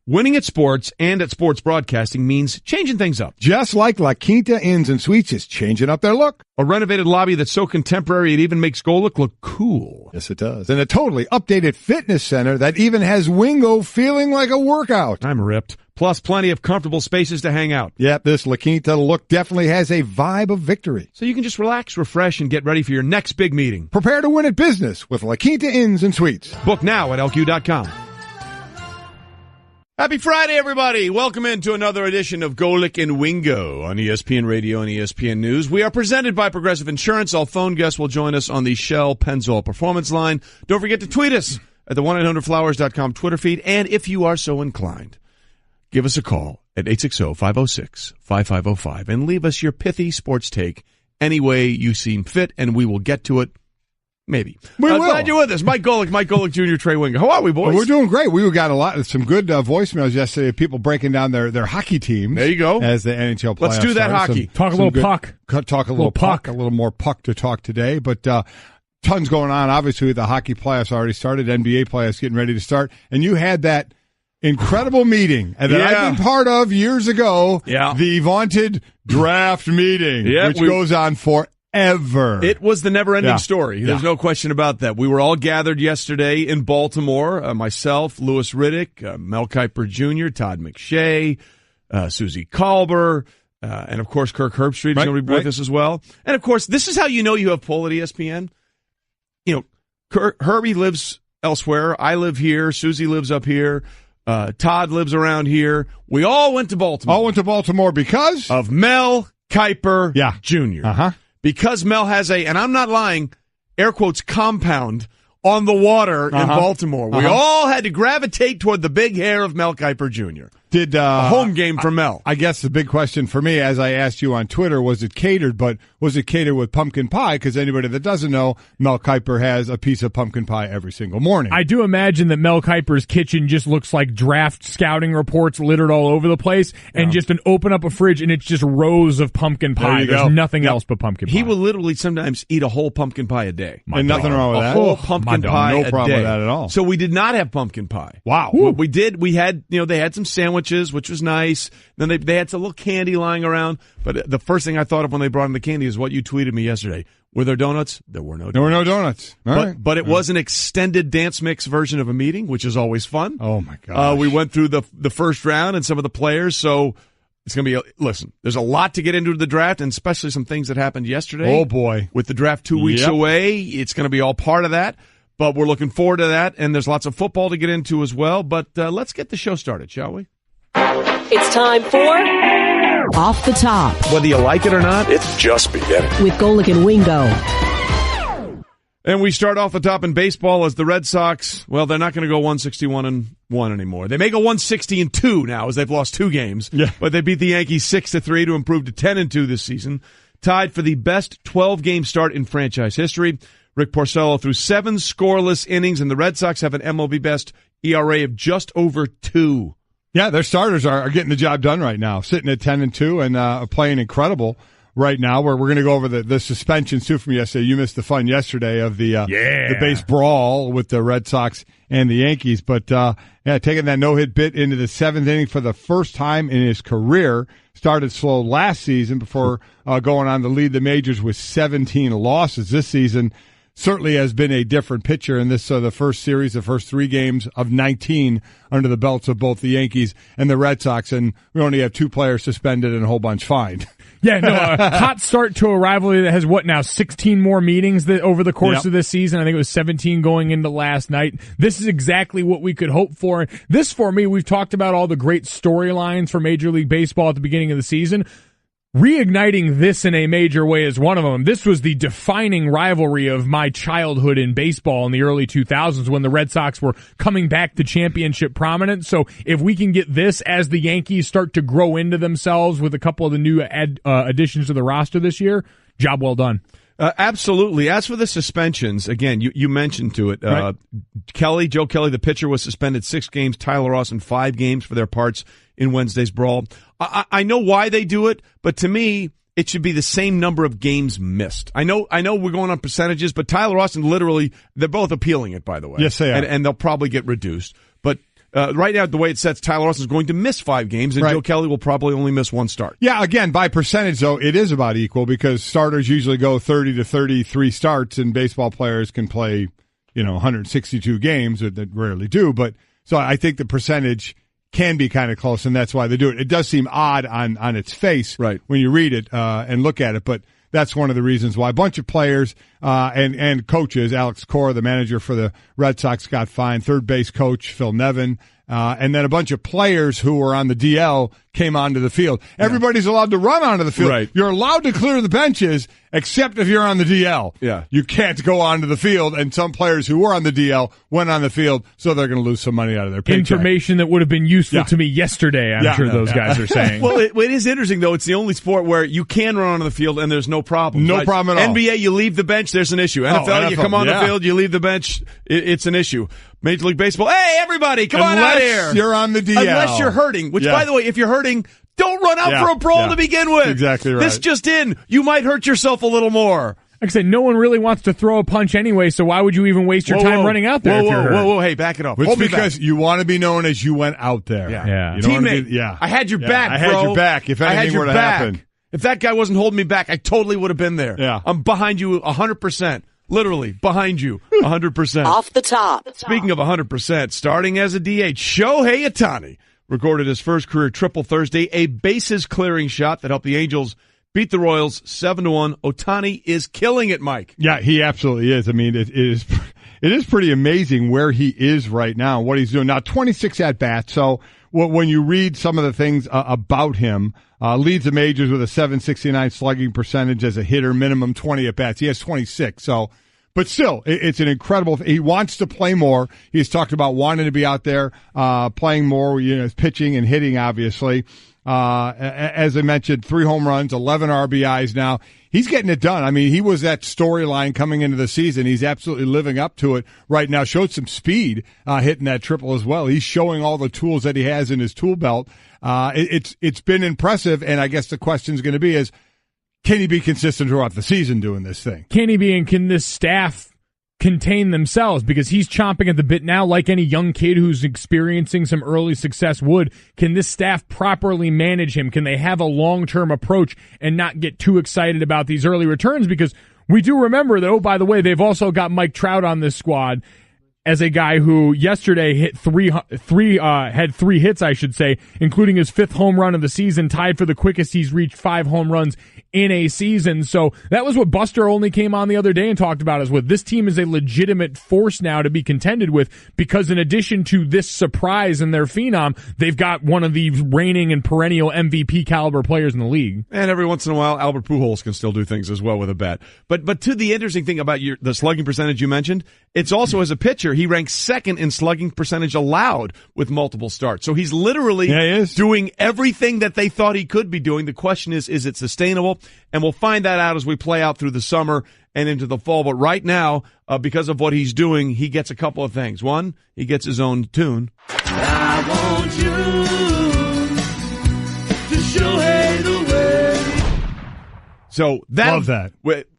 Winning at sports and at sports broadcasting means changing things up. Just like La Quinta Inns and Suites is changing up their look. A renovated lobby that's so contemporary it even makes Golic look cool. Yes, it does. And a totally updated fitness center that even has Wingo feeling like a workout. I'm ripped. Plus plenty of comfortable spaces to hang out. Yep, this La Quinta look definitely has a vibe of victory. So you can just relax, refresh, and get ready for your next big meeting. Prepare to win at business with La Quinta Inns and Suites. Book now at LQ.com. Happy Friday, everybody. Welcome into another edition of Golic and Wingo on ESPN Radio and ESPN News. We are presented by Progressive Insurance. All phone guests will join us on the Shell Pennzoil Performance Line. Don't forget to tweet us at the 1-800-Flowers.com Twitter feed. And if you are so inclined, give us a call at 860-506-5505 and leave us your pithy sports take any way you seem fit, and we will get to it. Maybe. We will. Glad you're with us. Mike Golic Jr., Trey Wingo. How are we, boys? Well, we're doing great. We got some good voicemails yesterday of people breaking down their hockey teams. There you go. As the NHL playoffs Let's do that started. hockey. Talk a little puck. Talk a little puck. A little more puck to talk today. But tons going on. Obviously, the hockey playoffs already started. NBA playoffs getting ready to start. And you had that incredible meeting that I've been part of years ago. Yeah. The vaunted draft meeting, which goes on forever. It was the never-ending story. There's no question about that. We were all gathered yesterday in Baltimore, myself, Louis Riddick, Mel Kiper Jr., Todd McShay, Susie Kalber, and, of course, Kirk Herbstreit is going to be with us as well. And, of course, this is how you know you have pull at ESPN. You know, Herbie lives elsewhere. I live here. Susie lives up here. Todd lives around here. We all went to Baltimore. All went to Baltimore because? Of Mel Kiper Jr. Uh-huh. Because Mel has and I'm not lying, air quotes, compound on the water in Baltimore. We all had to gravitate toward the big hair of Mel Kiper Jr. Did a home game for Mel. I guess the big question for me, as I asked you on Twitter, was it catered? But was it catered with pumpkin pie? Because anybody that doesn't know, Mel Kiper has a piece of pumpkin pie every single morning. I do imagine that Mel Kiper's kitchen just looks like draft scouting reports littered all over the place, and just open up a fridge and it's just rows of pumpkin pie. There's nothing else but pumpkin pie. He will literally sometimes eat a whole pumpkin pie a day. And nothing wrong with that. A whole pumpkin pie a day. No problem with that at all. So we did not have pumpkin pie. Wow. What we did, they had some sandwiches, which was nice. Then they had some little candy lying around. But the first thing I thought of when they brought in the candy is what you tweeted me yesterday. Were there donuts? There were no donuts. There were no donuts. But it was an extended dance mix version of a meeting, which is always fun. Oh, my gosh. We went through the first round and some of the players, so it's going to be listen, there's a lot to get into the draft, and especially some things that happened yesterday. Oh, boy. With the draft 2 weeks away, it's going to be all part of that. But we're looking forward to that, and there's lots of football to get into as well. But let's get the show started, shall we? It's time for Off the Top. Whether you like it or not, it's just beginning. With Golic and Wingo. And we start off the top in baseball as the Red Sox, well, they're not going to go 161-1 anymore. They may go 160-2 now as they've lost 2 games. Yeah. But they beat the Yankees 6-3 to improve to 10-2 this season. Tied for the best 12-game start in franchise history. Rick Porcello threw 7 scoreless innings, and the Red Sox have an MLB best ERA of just over 2. Yeah, their starters are getting the job done right now, sitting at 10-2 and playing incredible right now. We're going to go over the suspensions, too, from yesterday. You missed the fun yesterday of the base brawl with the Red Sox and the Yankees. But, taking that no-hit bit into the 7th inning for the first time in his career. Started slow last season before going on to lead the majors with 17 losses. This season certainly has been a different pitcher in this the first 3 games of 19 under the belts of both the Yankees and the Red Sox, and we only have 2 players suspended and a whole bunch fined. Yeah, no, a hot start to a rivalry that has 16 more meetings over the course of this season. I think it was 17 going into last night. This is exactly what we could hope for. This, for me, we've talked about all the great storylines for Major League Baseball at the beginning of the season. Reigniting this in a major way is one of them. This was the defining rivalry of my childhood in baseball in the early 2000s when the Red Sox were coming back to championship prominence. So if we can get this as the Yankees start to grow into themselves with a couple of the new additions to the roster this year, job well done. Absolutely. As for the suspensions, again, you mentioned to it. Right. Joe Kelly, the pitcher, was suspended 6 games. Tyler Austin 5 games for their parts in Wednesday's brawl. I know why they do it, but to me, it should be the same number of games missed. I know we're going on percentages, but Tyler Austin literally, they're both appealing it, by the way. Yes, they are. And they'll probably get reduced. But Right now, the way it sets, Tyler Austin's going to miss 5 games, and Joe Kelly will probably only miss 1 start. Yeah, again, by percentage, though, it is about equal because starters usually go 30 to 33 starts, and baseball players can play, 162 games. That rarely do, but so I think the percentage can be kind of close, and that's why they do it. It does seem odd on its face when you read it and look at it, but that's one of the reasons why. A bunch of players and coaches, Alex Cora, the manager for the Red Sox, got fined. Third base coach Phil Nevin, and then a bunch of players who were on the DL came onto the field. Everybody's allowed to run onto the field. Right. You're allowed to clear the benches, except if you're on the DL. Yeah. You can't go onto the field, and some players who were on the DL went on the field, so they're going to lose some money out of their paycheck. Information that would have been useful to me yesterday, I'm sure those guys are saying. Well, it is interesting, though. It's the only sport where you can run onto the field and there's no problem. No problem at all. NBA, you leave the bench, there's an issue. NFL, you come on the field, you leave the bench, it's an issue. Major League Baseball, hey, everybody, come on out here. Unless you're on the DL. Unless you're hurting, which, by the way, if you're hurting, don't run out for a brawl to begin with. Exactly right. This just in, you might hurt yourself a little more. Like I said, no one really wants to throw a punch anyway, so why would you even waste your time running out there if you're hurt? Whoa, hey, back it up. It's because you want to be known as you went out there. Yeah. You don't Teammate, I had your back, bro. I had your back if anything were to happen. If that guy wasn't holding me back, I totally would have been there. Yeah. I'm behind you 100%. Literally, behind you 100%. Off the top. Speaking of 100%, starting as a DH, Shohei Ohtani recorded his first career triple Thursday, a bases-clearing shot that helped the Angels beat the Royals 7-1. Ohtani is killing it, Mike. Yeah, he absolutely is. I mean, it is pretty amazing where he is right now, what he's doing. Now, 26 at-bats, so when you read some of the things about him, leads the majors with a .769 slugging percentage as a hitter, minimum 20 at-bats. He has 26, so... But still, it's an incredible. He wants to play more. He's talked about wanting to be out there, playing more, pitching and hitting, obviously. As I mentioned, 3 home runs, 11 RBIs now. He's getting it done. I mean, he was that storyline coming into the season. He's absolutely living up to it right now. Showed some speed, hitting that triple as well. He's showing all the tools that he has in his tool belt. It's been impressive. And I guess the question is going to be is, can he be consistent throughout the season doing this thing? Can he be, and can this staff contain themselves? Because he's chomping at the bit now like any young kid who's experiencing some early success would. Can this staff properly manage him? Can they have a long-term approach and not get too excited about these early returns? Because we do remember that, oh, by the way, they've also got Mike Trout on this squad as a guy who yesterday hit had 3 hits, I should say, including his 5th home run of the season, tied for the quickest he's reached 5 home runs in a season. So that was what Buster Olney came on the other day and talked about, is what this team is a legitimate force now to be contended with, because in addition to this surprise in their phenom, they've got one of the reigning and perennial MVP caliber players in the league. And every once in a while, Albert Pujols can still do things as well with a bat. But to the interesting thing about the slugging percentage you mentioned, it's also as a pitcher, he ranks 2nd in slugging percentage allowed with multiple starts. So he's literally doing everything that they thought he could be doing. The question is it sustainable? And we'll find that out as we play out through the summer and into the fall. But right now, because of what he's doing, he gets a couple of things. One, he gets his own tune. I want you to show the way. So love that.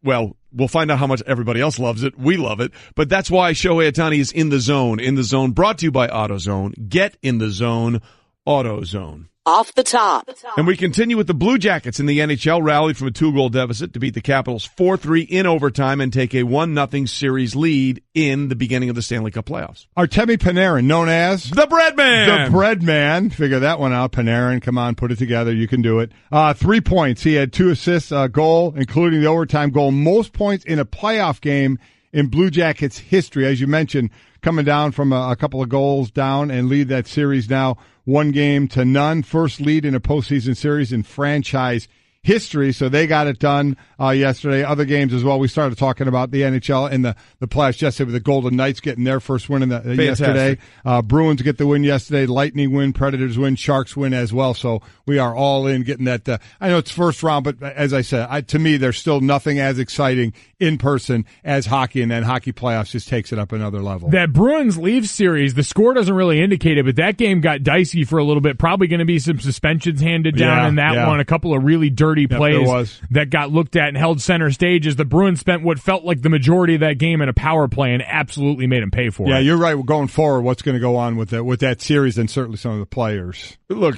Well, we'll find out how much everybody else loves it. We love it. But that's why Shohei Ohtani is in the zone. In the zone, brought to you by AutoZone. Get in the zone, AutoZone. Off the top. And we continue with the Blue Jackets in the NHL, rallied from a 2-goal deficit to beat the Capitals 4-3 in overtime and take a 1-0 series lead in the beginning of the Stanley Cup playoffs. Artemi Panarin, known as the Bread Man. The Bread Man. Figure that one out. Panarin, come on, put it together. You can do it. 3 points. He had 2 assists, a goal, including the overtime goal. Most points in a playoff game in Blue Jackets history. As you mentioned, coming down from a couple of goals down and lead that series now 1-0 First lead in a postseason series in franchise history. So they got it done yesterday. Other games as well. We started talking about the NHL and the playoffs yesterday with the Golden Knights getting their first win yesterday. Bruins get the win yesterday. Lightning win. Predators win. Sharks win as well. So we are all in getting that. I know it's first round, but as I said, to me, there's still nothing as exciting in person as hockey, and then hockey playoffs just takes it up another level. That Bruins-Leafs series, the score doesn't really indicate it, but that game got dicey for a little bit. Probably going to be some suspensions handed down in that one. A couple of really dirty 30 plays that got looked at and held center stage as the Bruins spent what felt like the majority of that game in a power play and absolutely made them pay for it. Yeah, you're right. Going forward, what's going to go on with that series and certainly some of the players. Look,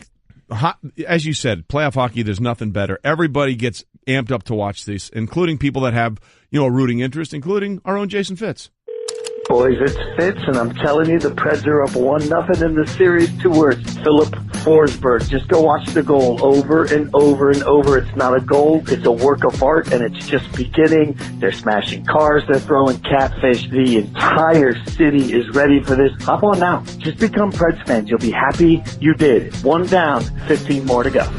as you said, playoff hockey, there's nothing better. Everybody gets amped up to watch this, including people that have, a rooting interest, including our own Jason Fitz. Boys, it's Fitz, and I'm telling you, the Preds are up 1-0 in the series. 2 words, Philip Forsberg. Just go watch the goal over and over and over. It's not a goal, it's a work of art, and it's just beginning. They're smashing cars, they're throwing catfish. The entire city is ready for this. Hop on now. Just become Preds fans. You'll be happy you did. 1 down, 15 more to go.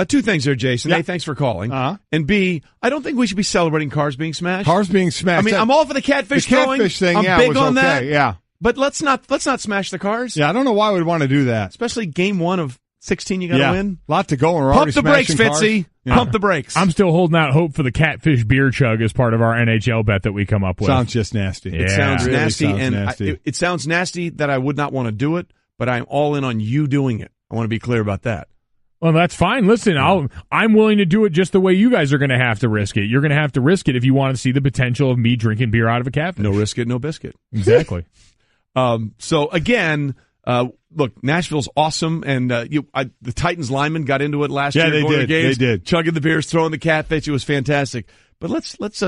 2 things there, Jason. A, thanks for calling. And B, I don't think we should be celebrating cars being smashed. Cars being smashed. I mean, I'm all for the catfish throwing. The catfish thing, I'm big on okay. that. Yeah. But let's not smash the cars. Yeah, I don't know why we'd want to do that. Especially game 1 of 16 you got to win. A lot to go. And we're Pump the brakes, cars. Fitzy. Yeah. Pump the brakes. I'm still holding out hope for the catfish beer chug as part of our NHL bet that we come up with. Sounds just nasty. It sounds really nasty. Sounds nasty. It sounds nasty that I would not want to do it, but I'm all in on you doing it. I want to be clear about that. Well, that's fine. Listen, I'm willing to do it just the way you guys are going to have to risk it. You're going to have to risk it if you want to see the potential of me drinking beer out of a catfish. No risk it, no biscuit. Exactly. So, again, look, Nashville's awesome, and the Titans linemen got into it last year. They did. Games, they did. Chugging the beers, throwing the catfish. It was fantastic. But let's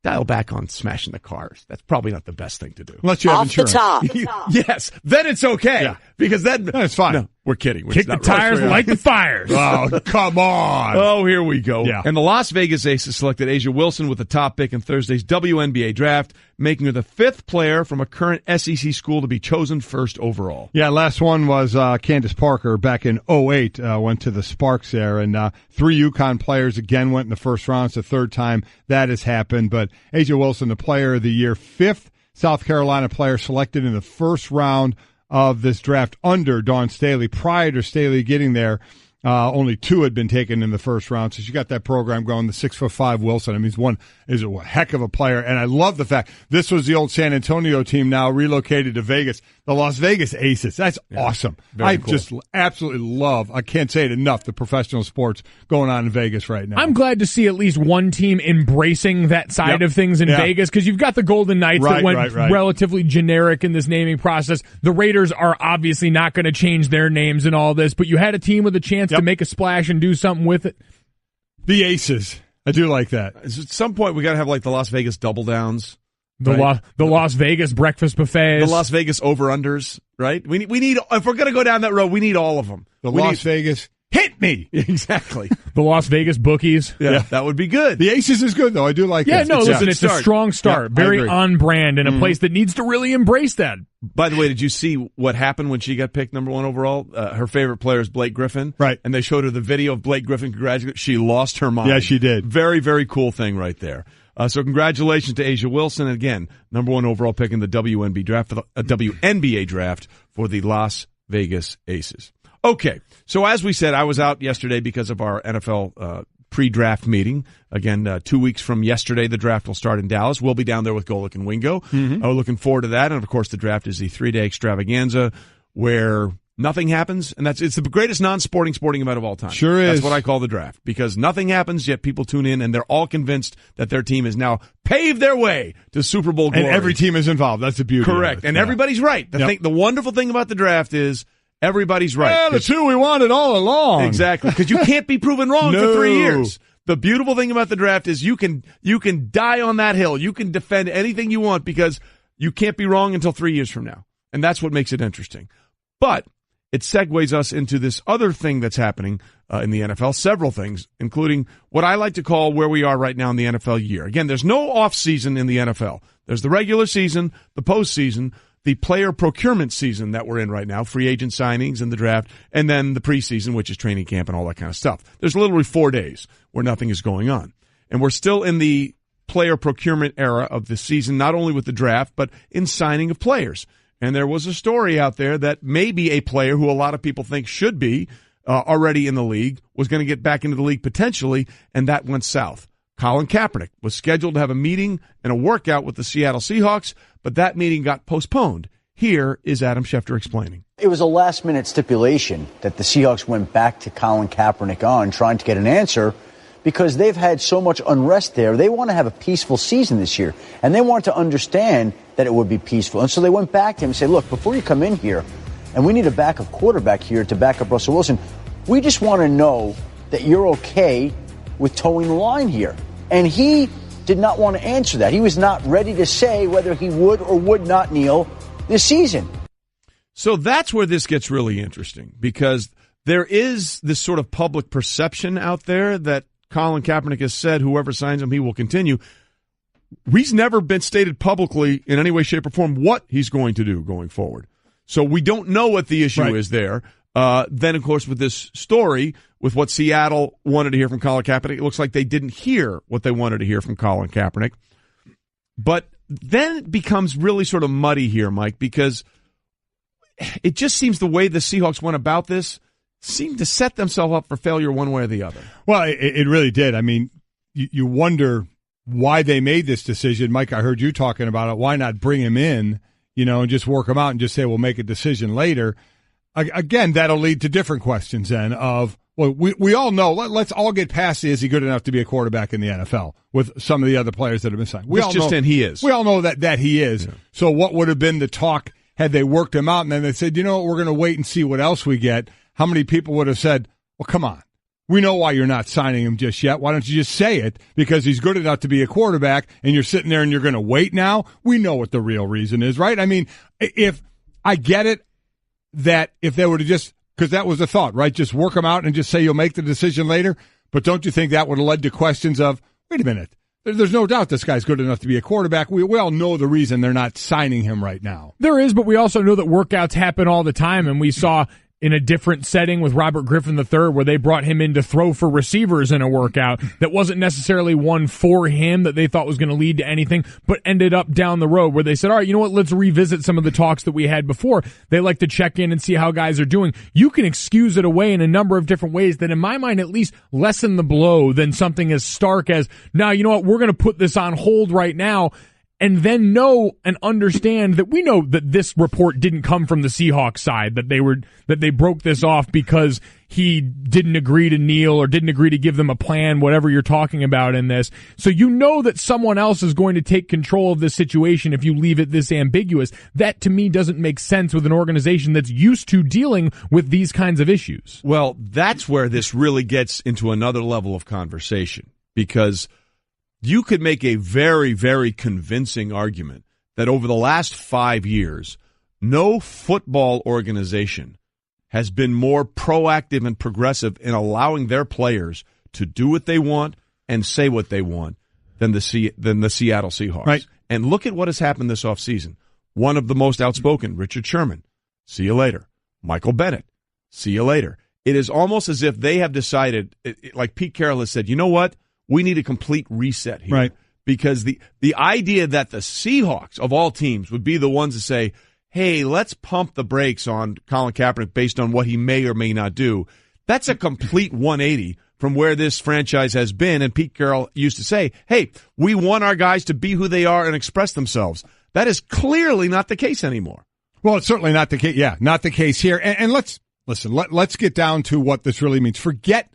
dial back on smashing the cars. That's probably not the best thing to do. Unless you have Off insurance. the top. Yes, then it's okay. Yeah. Because that's fine. No, we're kidding. Kick the tires, light the fires. Oh, come on. Oh, here we go. Yeah. And the Las Vegas Aces selected A'ja Wilson with the top pick in Thursday's WNBA draft, making her the 5th player from a current SEC school to be chosen first overall. Yeah, last one was Candace Parker back in 2008, went to the Sparks there, and 3 UConn players again went in the first round. It's the 3rd time that has happened, but A'ja Wilson, the player of the year, 5th South Carolina player selected in the first round of this draft under Dawn Staley. Prior to Staley getting there, only 2 had been taken in the first round. So she got that program going. The 6'5" Wilson. I mean, one is a heck of a player. And I love the fact this was the old San Antonio team now relocated to Vegas. The Las Vegas Aces. That's awesome. I cool. Just absolutely love, I can't say it enough, the professional sports going on in Vegas right now. I'm glad to see at least one team embracing that side of things in Vegas, because you've got the Golden Knights that went relatively generic in this naming process. The Raiders are obviously not going to change their names and all this, but you had a team with a chance to make a splash and do something with it. The Aces. I do like that. At some point, we got to have like the Las Vegas double downs. The Las Vegas breakfast buffets. The Las Vegas over-unders, right? We need, if we're going to go down that road, we need all of them. Las Vegas, hit me. Exactly. The Las Vegas bookies. Yeah, that would be good. The Aces is good, though. I do like that. Yeah, no, listen, it's a strong start. Very on brand, and a place that needs to really embrace that. By the way, did you see what happened when she got picked number 1 overall? Her favorite player is Blake Griffin. Right. And they showed her the video of Blake Griffin congratulating. She lost her mind. Yeah, she did. Very, very cool thing right there. So congratulations to A'ja Wilson. Again, number 1 overall pick in the WNBA draft for the Las Vegas Aces. Okay. So as we said, I was out yesterday because of our NFL pre-draft meeting. Again, 2 weeks from yesterday, the draft will start in Dallas. We'll be down there with Golic and Wingo. We're looking forward to that. And of course, the draft is the 3-day extravaganza where nothing happens, and it's the greatest non-sporting event of all time. Sure is. That's what I call the draft, because nothing happens, yet people tune in, and they're all convinced that their team has now paved their way to Super Bowl glory. And every team is involved. That's the beauty. Correct. Of it. And everybody's right. The wonderful thing about the draft is everybody's right. Yeah, that's who we wanted all along. Exactly, because you can't be proven wrong for 3 years. The beautiful thing about the draft is you can die on that hill. You can defend anything you want because you can't be wrong until 3 years from now. And that's what makes it interesting. But it segues us into this other thing that's happening in the NFL, several things, including what I like to call where we are right now in the NFL year. Again, there's no off season in the NFL. There's the regular season, the postseason, the player procurement season that we're in right now, free agent signings and the draft, and then the preseason, which is training camp and all that kind of stuff. There's literally 4 days where nothing is going on. And we're still in the player procurement era of the season, not only with the draft, but in signing of players. And there was a story out there that maybe a player who a lot of people think should be already in the league was going to get back into the league potentially, and that went south. Colin Kaepernick was scheduled to have a meeting and a workout with the Seattle Seahawks, but that meeting got postponed. Here is Adam Schefter explaining. It was a last-minute stipulation that the Seahawks went back to Colin Kaepernick on, trying to get an answer, because they've had so much unrest there. They want to have a peaceful season this year, and they want to understand that it would be peaceful. And so they went back to him and said, look, before you come in here, and we need a backup quarterback here to back up Russell Wilson, we just want to know that you're okay with towing the line here. And he did not want to answer that. He was not ready to say whether he would or would not kneel this season. So that's where this gets really interesting, because there is this sort of public perception out there that Colin Kaepernick has said whoever signs him, he will continue. He's never been stated publicly in any way, shape, or form what he's going to do going forward. So we don't know what the issue is there. Then, of course, with this story, with what Seattle wanted to hear from Colin Kaepernick, it looks like they didn't hear what they wanted to hear from Colin Kaepernick. But then it becomes really sort of muddy here, Mike, because it just seems the way the Seahawks went about this seemed to set themselves up for failure one way or the other. Well, it really did. I mean, you wonder why they made this decision. Mike, I heard you talking about it. Why not bring him in, and just work him out and just say, we'll make a decision later? Again, that'll lead to different questions then of, well, we all know, let's all get past is he good enough to be a quarterback in the NFL with some of the other players that have been signed. He is. We all know that he is. Yeah. So what would have been the talk had they worked him out and then they said, we're going to wait and see what else we get? How many people would have said, well, come on. We know why you're not signing him just yet. Why don't you just say it? Because he's good enough to be a quarterback, and you're sitting there and you're going to wait now? We know what the real reason is, right? I mean, if I get it that if they were to just, because that was the thought, right? Just work him out and just say you'll make the decision later. But don't you think that would have led to questions of, wait a minute, there's no doubt this guy's good enough to be a quarterback. We all know the reason they're not signing him right now. There is, but we also know that workouts happen all the time, and we saw in a different setting with Robert Griffin III where they brought him in to throw for receivers in a workout that wasn't necessarily one for him that they thought was going to lead to anything, but ended up down the road where they said, all right, you know what, let's revisit some of the talks that we had before. They like to check in and see how guys are doing. You can excuse it away in a number of different ways that in my mind at least lessen the blow than something as stark as, now, you know what, we're going to put this on hold right now. And then know and understand that we know that this report didn't come from the Seahawks side, that they broke this off because he didn't agree to kneel or didn't agree to give them a plan, whatever you're talking about in this. So you know that someone else is going to take control of this situation if you leave it this ambiguous. That to me doesn't make sense with an organization that's used to dealing with these kinds of issues. Well, that's where this really gets into another level of conversation, because you could make a very, very convincing argument that over the last 5 years, no football organization has been more proactive and progressive in allowing their players to do what they want and say what they want than the Seattle Seahawks. Right. And look at what has happened this offseason. One of the most outspoken, Richard Sherman, see you later. Michael Bennett, see you later. It is almost as if they have decided, like Pete Carroll has said, you know what? We need a complete reset here. Right. Because the idea that the Seahawks, of all teams, would be the ones to say, hey, let's pump the brakes on Colin Kaepernick based on what he may or may not do, that's a complete 180 from where this franchise has been. And Pete Carroll used to say, hey, we want our guys to be who they are and express themselves. That is clearly not the case anymore. Well, it's certainly not the case. Yeah, not the case here. And let's get down to what this really means. Forget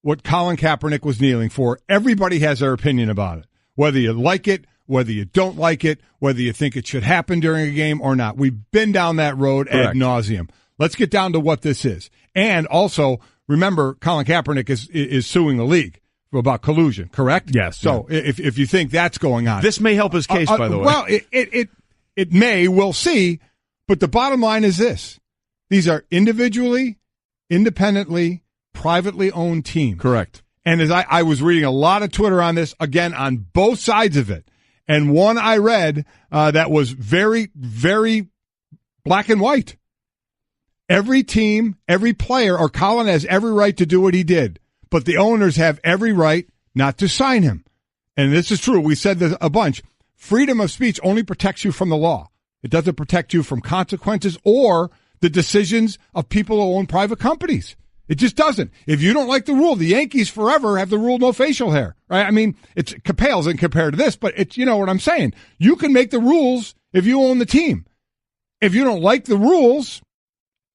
what Colin Kaepernick was kneeling for. Everybody has their opinion about it, whether you like it, whether you don't like it, whether you think it should happen during a game or not. We've been down that road ad nauseum. Let's get down to what this is. And also, remember, Colin Kaepernick is suing the league about collusion, correct? Yes. So if you think that's going on. This may help his case, by the way. Well, it may. We'll see. But the bottom line is this. These are individually, independently, privately owned teams. Correct. And as I was reading a lot of Twitter on this, again, on both sides of it, and one I read that was very, very black and white. Every team, every player, or Colin has every right to do what he did, but the owners have every right not to sign him. And this is true. We said this a bunch. Freedom of speech only protects you from the law. It doesn't protect you from consequences or the decisions of people who own private companies. It just doesn't. If you don't like the rule, the Yankees forever have the rule no facial hair, right? I mean, it pales in compared to this, but it's, you know what I'm saying. You can make the rules if you own the team. If you don't like the rules,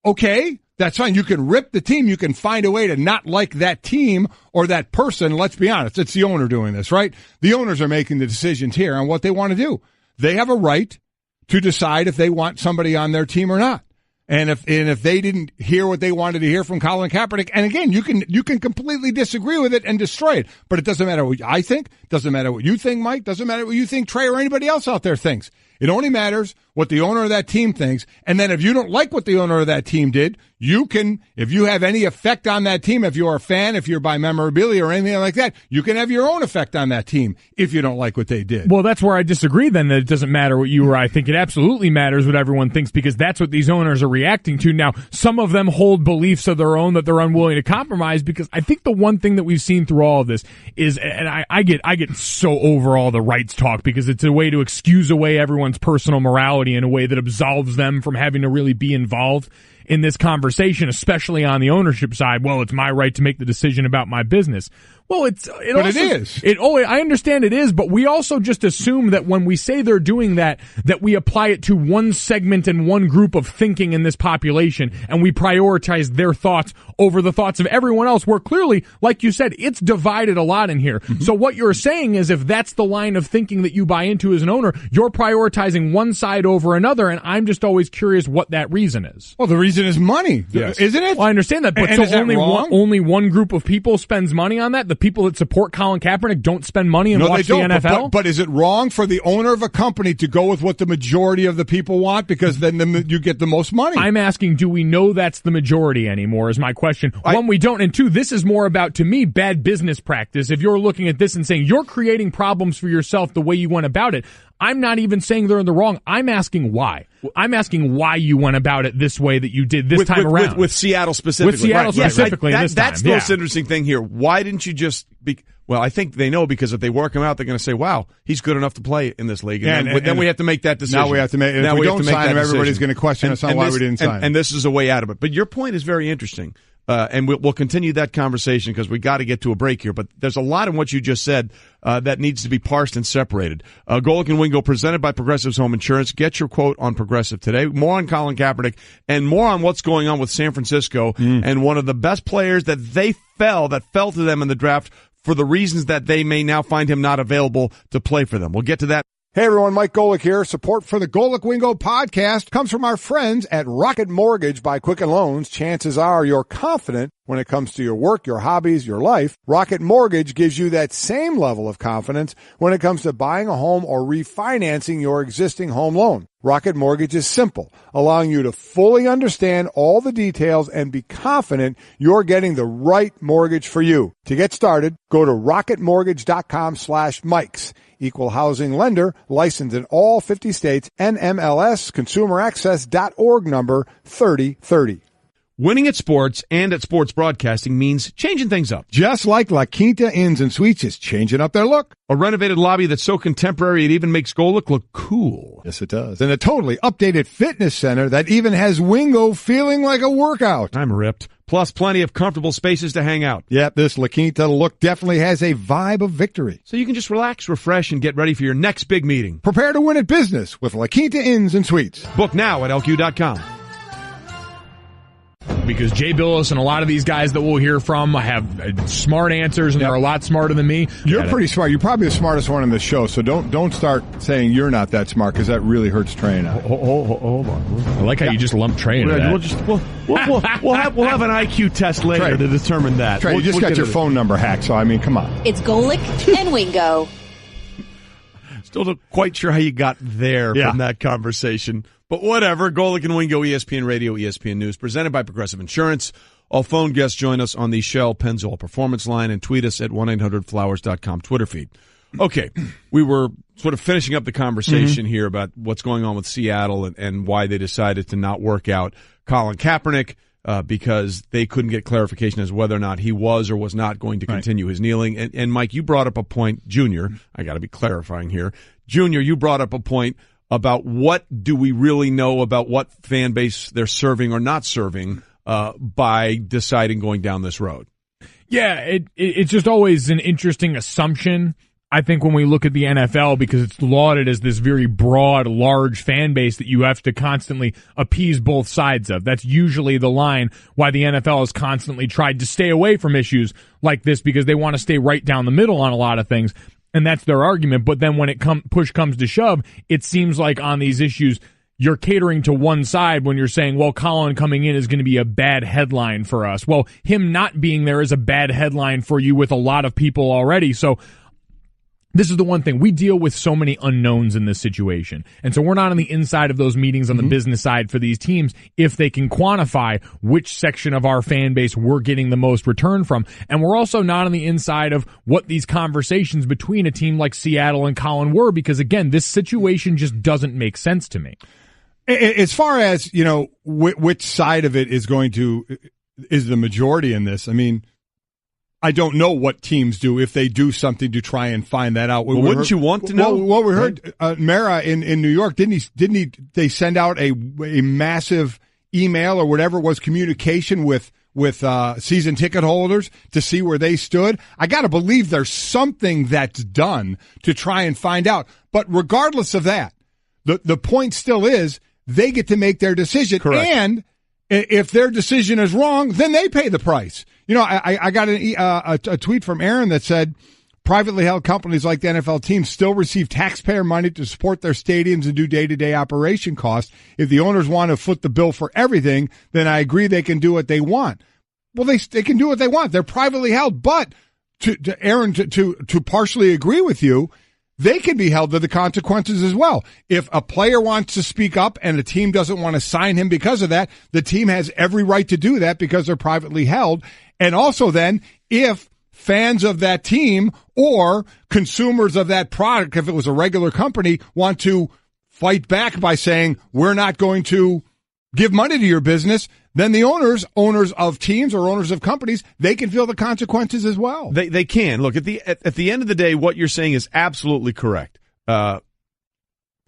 okay, that's fine. You can rip the team. You can find a way to not like that team or that person. Let's be honest. It's the owner doing this, right? The owners are making the decisions here on what they want to do. They have a right to decide if they want somebody on their team or not. And if they didn't hear what they wanted to hear from Colin Kaepernick, and again, you can completely disagree with it and destroy it, but it doesn't matter what I think, doesn't matter what you think, Mike, doesn't matter what you think, Trey, or anybody else out there thinks. It only matters what the owner of that team thinks. And then if you don't like what the owner of that team did, you can, if you have any effect on that team, if you're a fan, if you're by memorabilia or anything like that, you can have your own effect on that team if you don't like what they did. Well, that's where I disagree then, that it doesn't matter what you or I think. It absolutely matters what everyone thinks, because that's what these owners are reacting to. Now, some of them hold beliefs of their own that they're unwilling to compromise, because I think the one thing that we've seen through all of this is, and I get so over all the rights talk, because it's a way to excuse away everyone's personal morality in a way that absolves them from having to really be involved in this conversation, especially on the ownership side. Well, it's my right to make the decision about my business. Well, it is. I understand it is, but we also just assume that when we say they're doing that we apply it to one segment and one group of thinking in this population, and we prioritize their thoughts over the thoughts of everyone else, where clearly, like you said, it's divided a lot in here. Mm-hmm. So what you're saying is, if that's the line of thinking that you buy into as an owner, you're prioritizing one side over another, and I'm just always curious what that reason is. Well, the reason is money, yes. Isn't it? Well, I understand that, but so only one group of people spends money on that? The people that support Colin Kaepernick don't spend money and watch the NFL? But is it wrong for the owner of a company to go with what the majority of the people want, because then you get the most money? I'm asking, do we know that's the majority anymore, is my question. One, we don't, and two, this is more about, to me, bad business practice. If you're looking at this and saying you're creating problems for yourself the way you went about it, I'm not even saying they're in the wrong. I'm asking why. I'm asking why you went about it this way that you did this time around. With Seattle specifically. With Seattle specifically this time. That's the most interesting thing here. Why didn't you just well, I think they know, because if they work him out, they're going to say, wow, he's good enough to play in this league. And then we have to make that decision. Now we have to make, if we don't sign him, everybody's going to question us on why we didn't sign him. And this is a way out of it. But your point is very interesting. And we'll continue that conversation, because we got to get to a break here. But there's a lot in what you just said that needs to be parsed and separated. Golic and Wingo, presented by Progressive's Home Insurance. Get your quote on Progressive today. More on Colin Kaepernick and more on what's going on with San Francisco and one of the best players that fell to them in the draft for the reasons that they may now find him not available to play for them. We'll get to that. Hey everyone, Mike Golic here. Support for the Golic Wingo podcast comes from our friends at Rocket Mortgage by Quicken Loans. Chances are you're confident when it comes to your work, your hobbies, your life. Rocket Mortgage gives you that same level of confidence when it comes to buying a home or refinancing your existing home loan. Rocket Mortgage is simple, allowing you to fully understand all the details and be confident you're getting the right mortgage for you. To get started, go to rocketmortgage.com/Mikes. Equal housing lender, licensed in all 50 states, NMLS, consumeraccess.org number 3030. Winning at sports and at sports broadcasting means changing things up. Just like La Quinta Inns and Suites is changing up their look. A renovated lobby that's so contemporary it even makes Golic look cool. Yes, it does. And a totally updated fitness center that even has Wingo feeling like a workout. I'm ripped. Plus plenty of comfortable spaces to hang out. Yep, this La Quinta look definitely has a vibe of victory. So you can just relax, refresh, and get ready for your next big meeting. Prepare to win at business with La Quinta Inns and Suites. Book now at LQ.com. Because Jay Billis and a lot of these guys that we'll hear from have smart answers, and they're a lot smarter than me. You're pretty smart. You're probably the smartest one in the show, so don't start saying you're not that smart, because that really hurts Trey and I. Hold on. I like how you just lumped Trey into that. We'll have an IQ test later Trey, to determine that. Trey, you just got your phone number hacked, so I mean, come on. It's Golic and Wingo. Still not quite sure how you got there from that conversation. But whatever. Golic and Wingo, ESPN Radio, ESPN News, presented by Progressive Insurance. All phone guests join us on the Shell Pennzoil Performance Line and tweet us at 1-800-Flowers.com Twitter feed. Okay, we were sort of finishing up the conversation here about what's going on with Seattle and why they decided to not work out Colin Kaepernick because they couldn't get clarification as to whether or not he was or was not going to continue his kneeling. And Mike, you brought up a point, Junior, I got to be clarifying here. Junior, you brought up a point about what do we really know about what fan base they're serving or not serving by deciding going down this road. Yeah, it's just always an interesting assumption I think when we look at the NFL, because it's lauded as this very broad, large fan base that you have to constantly appease both sides of. That's usually the line why the NFL has constantly tried to stay away from issues like this, because they want to stay right down the middle on a lot of things. And that's their argument. But then when push comes to shove, it seems like on these issues, you're catering to one side when you're saying, well, Colin coming in is going to be a bad headline for us. Well, him not being there is a bad headline for you with a lot of people already. So this is the one thing. We deal with so many unknowns in this situation. And so we're not on the inside of those meetings on the business side for these teams if they can quantify which section of our fan base we're getting the most return from. And we're also not on the inside of what these conversations between a team like Seattle and Colin were, because, again, this situation just doesn't make sense to me. As far as, which side of it is the majority in this, I mean, I don't know what teams do if they do something to try and find that out. Well, wouldn't you want to know? Well, we heard Mara in New York, didn't they send out a massive email or whatever it was, communication with season ticket holders to see where they stood? I got to believe there's something that's done to try and find out. But regardless of that, the point still is they get to make their decision. Correct. And if their decision is wrong, then they pay the price. I got a tweet from Aaron that said privately held companies like the NFL teams still receive taxpayer money to support their stadiums and do day-to-day operation costs. If the owners want to foot the bill for everything, then I agree they can do what they want. Well, they can do what they want. They're privately held. But to Aaron, to partially agree with you, they can be held to the consequences as well. If a player wants to speak up and a team doesn't want to sign him because of that, the team has every right to do that because they're privately held. And also then, if fans of that team or consumers of that product, if it was a regular company, want to fight back by saying, we're not going to give money to your business, then the owners of teams or owners of companies, they can feel the consequences as well. They can. Look, at the end of the day, what you're saying is absolutely correct.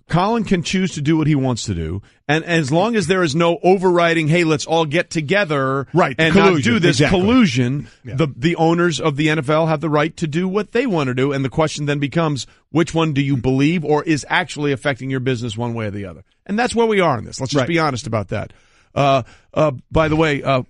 Colin can choose to do what he wants to do, and as long as there is no overriding, hey, let's all get together and not do this collusion, the owners of the NFL have the right to do what they want to do, and the question then becomes, which one do you believe or is actually affecting your business one way or the other? And that's where we are in this. Let's just be honest about that. By the way,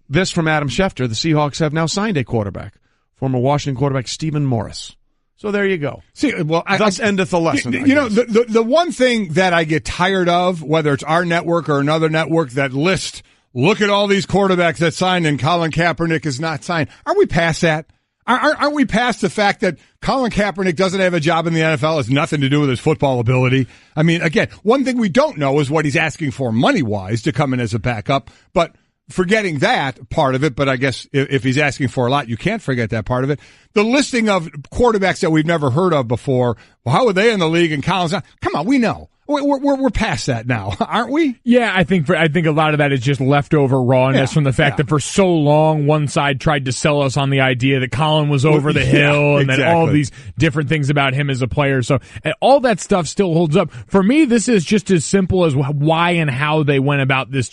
this from Adam Schefter, the Seahawks have now signed a quarterback, former Washington quarterback Stephen Morris. So there you go. See, well, thus endeth the lesson. The one thing that I get tired of, whether it's our network or another network that lists, look at all these quarterbacks that signed and Colin Kaepernick is not signed. Aren't we past that? Aren't we past the fact that Colin Kaepernick doesn't have a job in the NFL? Has nothing to do with his football ability. I mean, again, one thing we don't know is what he's asking for money-wise to come in as a backup, but forgetting that part of it, but I guess if he's asking for a lot, you can't forget that part of it. The listing of quarterbacks that we've never heard of before, well, how are they in the league? And Colin's not. Come on, we know. We're past that now, aren't we? Yeah, I think a lot of that is just leftover rawness from the fact that for so long one side tried to sell us on the idea that Colin was over the hill and that all these different things about him as a player. So all that stuff still holds up. For me, this is just as simple as why and how they went about this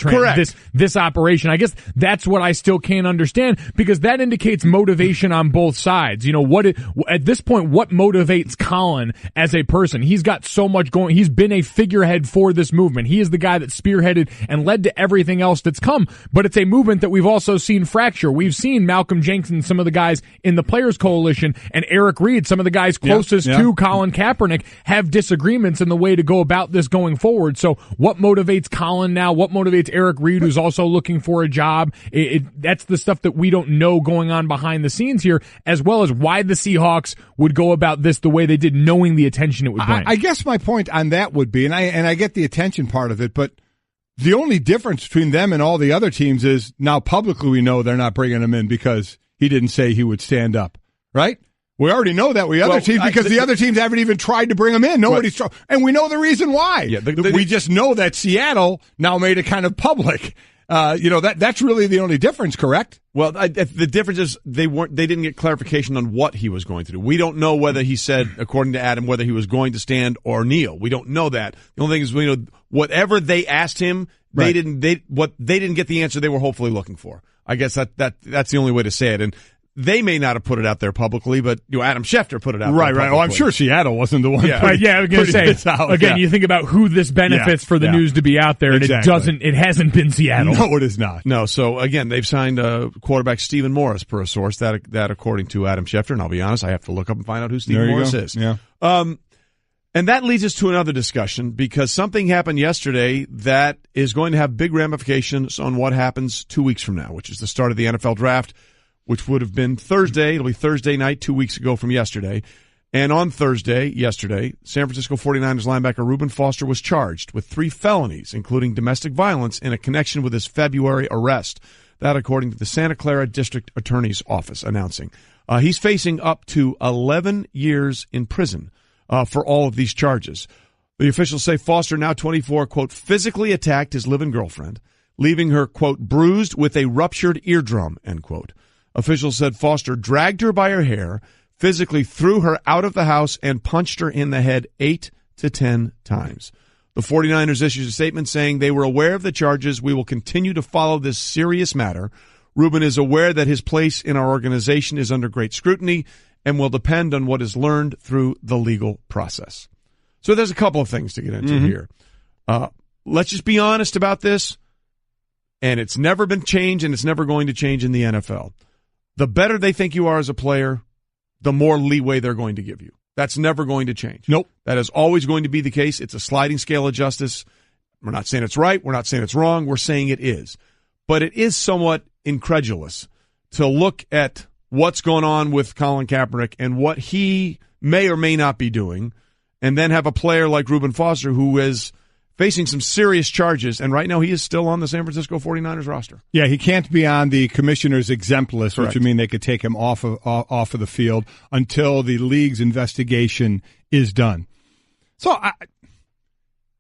this operation. I guess that's what I still can't understand, because that indicates motivation on both sides. At this point, what motivates Colin as a person? He's got so much going. He's been a figurehead for this movement. He is the guy that spearheaded and led to everything else that's come. But it's a movement that we've also seen fracture. We've seen Malcolm Jenkins, some of the guys in the Players Coalition, and Eric Reed, some of the guys closest to Colin Kaepernick, have disagreements in the way to go about this going forward. So what motivates Colin now? What motivates Eric Reed, who's also looking for a job? That's the stuff that we don't know going on behind the scenes here, as well as why the Seahawks would go about this the way they did, knowing the attention it would bring. I guess my point on that would be, and I get the attention part of it, but the only difference between them and all the other teams is now publicly we know they're not bringing him in because he didn't say he would stand up, right? We already know that other teams, because the other teams haven't even tried to bring him in. Nobody's tried, and we know the reason why. Yeah, we just know that Seattle now made it kind of public. That's really the only difference, correct? Well, the difference is they didn't get clarification on what he was going to do. We don't know whether he said, according to Adam, whether he was going to stand or kneel. We don't know that. The only thing is, we know whatever they asked him, they didn't get the answer they were hopefully looking for. I guess that's the only way to say it. And they may not have put it out there publicly, but Adam Schefter put it out there Right. publicly. Oh, I'm sure Seattle wasn't the one. Yeah, I was going to say, again, you think about who this benefits for the news to be out there, and it hasn't been Seattle. No, it is not. No, so again, they've signed quarterback Stephen Morris per a source, that according to Adam Schefter, and I'll be honest, I have to look up and find out who Stephen Morris is. Yeah. And that leads us to another discussion, because something happened yesterday that is going to have big ramifications on what happens 2 weeks from now, which is the start of the NFL draft, which would have been Thursday. It'll be Thursday night 2 weeks ago from yesterday. And on yesterday, San Francisco 49ers linebacker Reuben Foster was charged with 3 felonies, including domestic violence, in a connection with his February arrest. That according to the Santa Clara District Attorney's Office announcing. He's facing up to 11 years in prison for all of these charges. The officials say Foster, now 24, quote, physically attacked his live-in girlfriend, leaving her, quote, bruised with a ruptured eardrum, end quote. Officials said Foster dragged her by her hair, physically threw her out of the house, and punched her in the head 8 to 10 times. The 49ers issued a statement saying they were aware of the charges. We will continue to follow this serious matter. Reuben is aware that his place in our organization is under great scrutiny and will depend on what is learned through the legal process. So there's a couple of things to get into here. Let's just be honest about this, and it's never been changed, and it's never going to change in the NFL. The better they think you are as a player, the more leeway they're going to give you. That's never going to change. Nope. That is always going to be the case. It's a sliding scale of justice. We're not saying it's right. We're not saying it's wrong. We're saying it is. But it is somewhat incredulous to look at what's going on with Colin Kaepernick and what he may or may not be doing, and then have a player like Reuben Foster who is facing some serious charges, and right now he is still on the San Francisco 49ers roster. Yeah, he can't be on the commissioner's exempt list, Correct. which would mean they could take him off of the field until the league's investigation is done. So,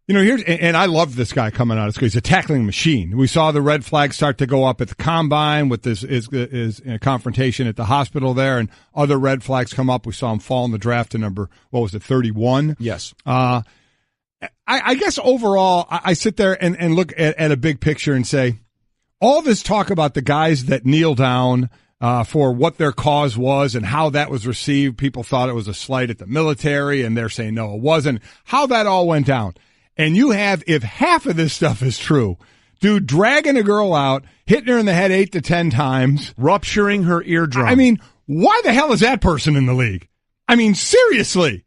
and I love this guy coming out of school. He's a tackling machine. We saw the red flag start to go up at the combine with his confrontation at the hospital there, and other red flags come up. We saw him fall in the draft to number, 31? Yes. I guess overall, I sit there and look at a big picture and say, all this talk about the guys that kneel down for what their cause was and how that was received. People thought it was a slight at the military, and they're saying, no, it wasn't. How that all went down. And you have, if half of this stuff is true, dude dragging a girl out, hitting her in the head 8 to 10 times. Rupturing her eardrum. I mean, why the hell is that person in the league? I mean, seriously,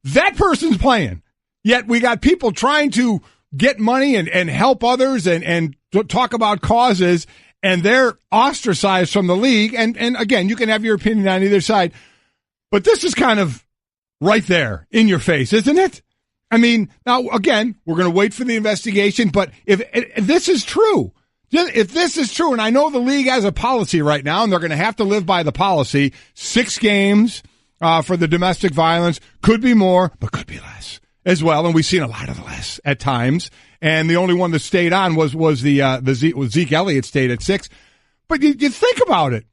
that person's playing. Yet we got people trying to get money and help others and talk about causes, and they're ostracized from the league. And again, you can have your opinion on either side, but this is kind of right there in your face, isn't it? I mean, now, again, we're going to wait for the investigation, but if this is true, and I know the league has a policy right now, and they're going to have to live by the policy, 6 games for the domestic violence, could be more, but could be less as well, and we've seen a lot of less at times, and the only one that stayed on was Zeke Elliott stayed at 6. But you think about it.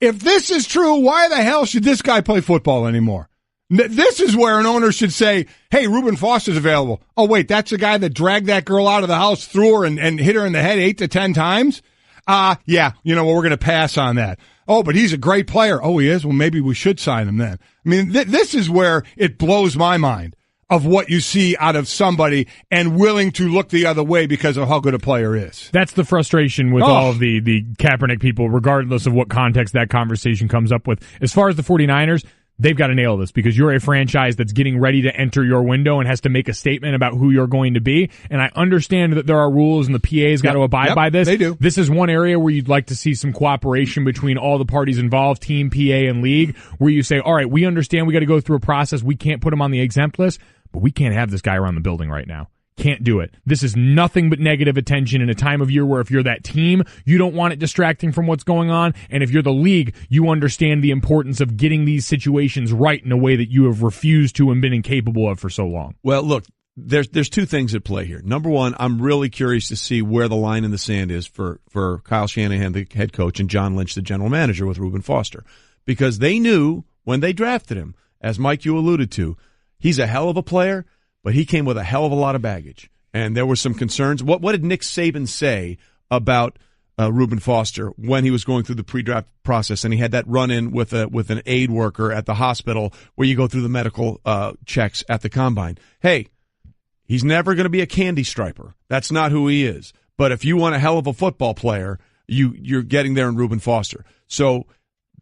If this is true, why the hell should this guy play football anymore? This is where an owner should say, hey, Reuben Foster's available. Oh, wait, that's the guy that dragged that girl out of the house, threw her, and hit her in the head 8 to 10 times? Yeah, you know what, we're going to pass on that. Oh, but he's a great player. Oh, he is? Well, maybe we should sign him then. I mean, this is where it blows my mind of what you see out of somebody and willing to look the other way because of how good a player is. That's the frustration with all of the Kaepernick people, regardless of what context that conversation comes up with. As far as the 49ers, they've got to nail this because you're a franchise that's getting ready to enter your window and has to make a statement about who you're going to be. And I understand that there are rules and the PA's got to abide by this. They do. This is one area where you'd like to see some cooperation between all the parties involved, team, PA, and league, where you say, all right, we understand we got to go through a process. We can't put him on the exempt list, but we can't have this guy around the building right now. Can't do it. This is nothing but negative attention in a time of year where if you're that team, you don't want it distracting from what's going on. And if you're the league, you understand the importance of getting these situations right in a way that you have refused to and been incapable of for so long. Well, look, there's 2 things at play here. Number one, I'm really curious to see where the line in the sand is for Kyle Shanahan, the head coach, and John Lynch, the general manager, with Reuben Foster. Because they knew when they drafted him, as Mike, you alluded to, he's a hell of a player, but he came with a hell of a lot of baggage. And there were some concerns. What did Nick Saban say about Reuben Foster when he was going through the pre-draft process, and he had that run-in with an aid worker at the hospital where you go through the medical checks at the combine. Hey, he's never going to be a candy striper. That's not who he is. But if you want a hell of a football player, you're getting there in Reuben Foster. So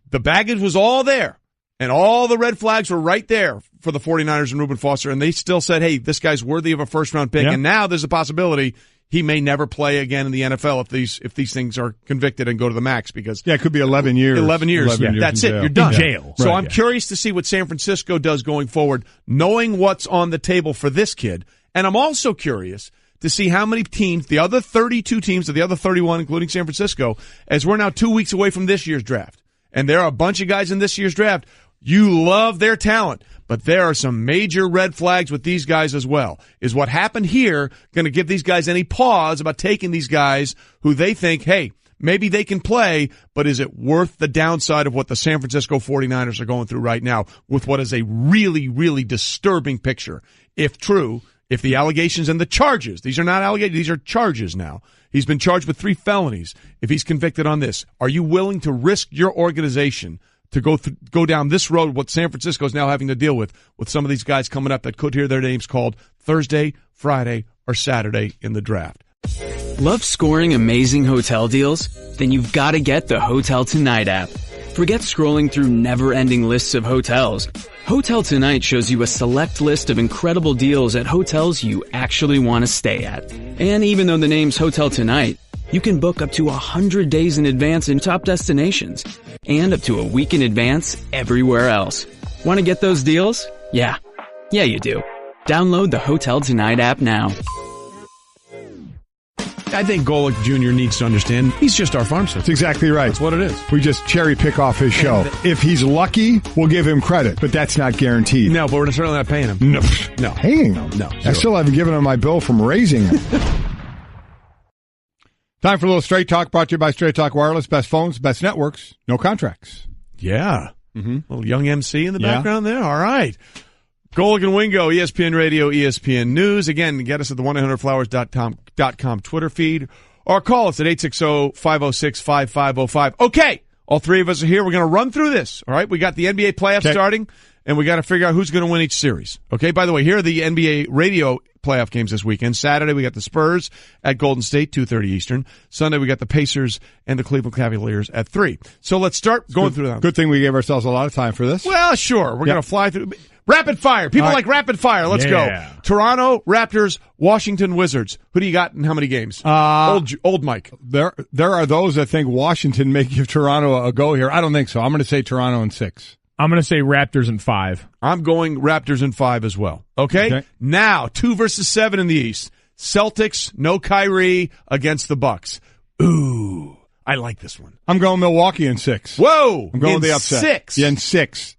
the baggage was all there, and all the red flags were right there for the 49ers and Reuben Foster, and they still said, hey, this guy's worthy of a first-round pick, and now there's a possibility he may never play again in the NFL if these things are convicted and go to the max, because it could be 11 years. 11 years. That's it. You're done. In jail. So I'm curious to see what San Francisco does going forward, knowing what's on the table for this kid. And I'm also curious to see how many teams, the other 32 teams or the other 31, including San Francisco, as we're now 2 weeks away from this year's draft. And there are a bunch of guys in this year's draft. You love their talent, but there are some major red flags with these guys as well. Is what happened here going to give these guys any pause about taking these guys who they think, hey, maybe they can play, but is it worth the downside of what the San Francisco 49ers are going through right now with what is a really, really disturbing picture? If true, if the allegations and the charges, these are not allegations, these are charges now. He's been charged with 3 felonies. If he's convicted on this, are you willing to risk your organization to go down this road, what San Francisco is now having to deal with some of these guys coming up that could hear their names called Thursday, Friday, or Saturday in the draft? Love scoring amazing hotel deals? Then you've got to get the Hotel Tonight app. Forget scrolling through never-ending lists of hotels. Hotel Tonight shows you a select list of incredible deals at hotels you actually want to stay at. And even though the name's Hotel Tonight, you can book up to 100 days in advance in top destinations and up to a week in advance everywhere else. Want to get those deals? Yeah, you do. Download the Hotel Tonight app now. I think Golic Jr. needs to understand he's just our farm system. That's exactly right. That's what it is. We just cherry pick off his show. If he's lucky, we'll give him credit, but that's not guaranteed. No, but we're certainly not paying him. No. Paying him? No. I still haven't given him my bill from raising him. Time for a little Straight Talk, brought to you by Straight Talk Wireless. Best phones, best networks, no contracts. Yeah. Little young MC in the background there. All right. Golic and Wingo, ESPN Radio, ESPN News. Again, get us at the 1-800-Flowers.com Twitter feed, or call us at 860-506-5505. Okay, all three of us are here. We're going to run through this. All right, we got the NBA playoffs starting, and we got to figure out who's going to win each series. Okay, by the way, here are the NBA radio playoff games this weekend. Saturday, we got the Spurs at Golden State, 2:30 Eastern. Sunday, we got the Pacers and the Cleveland Cavaliers at 3. So let's start going through them. Good thing we gave ourselves a lot of time for this. Well, sure. We're going to fly through. Rapid fire. People like rapid fire. Let's go. Toronto, Raptors, Washington Wizards. Who do you got and how many games? Old Mike. There are those that think Washington may give Toronto a go here. I don't think so. I'm going to say Toronto in 6. I'm going to say Raptors in 5. I'm going Raptors in 5 as well. Okay? Now, 2 versus 7 in the East. Celtics, no Kyrie against the Bucks. Ooh, I like this one. I'm going Milwaukee in 6. Whoa! I'm going the upset. 6. Yeah, in 6.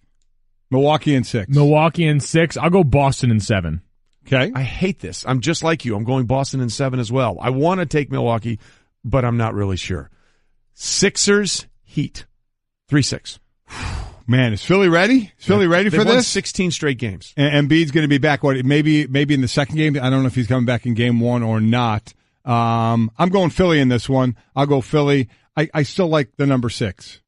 Milwaukee in 6. Milwaukee in 6. I'll go Boston in 7. Okay. I hate this. I'm just like you. I'm going Boston in 7 as well. I want to take Milwaukee, but I'm not really sure. Sixers, Heat. 3-6. Man, is Philly ready? Is Philly ready for They've won this? 16 straight games. And Embiid's going to be back. What? Maybe in the second game. I don't know if he's coming back in game 1 or not. I'm going Philly in this one. I'll go Philly. I still like the number 6.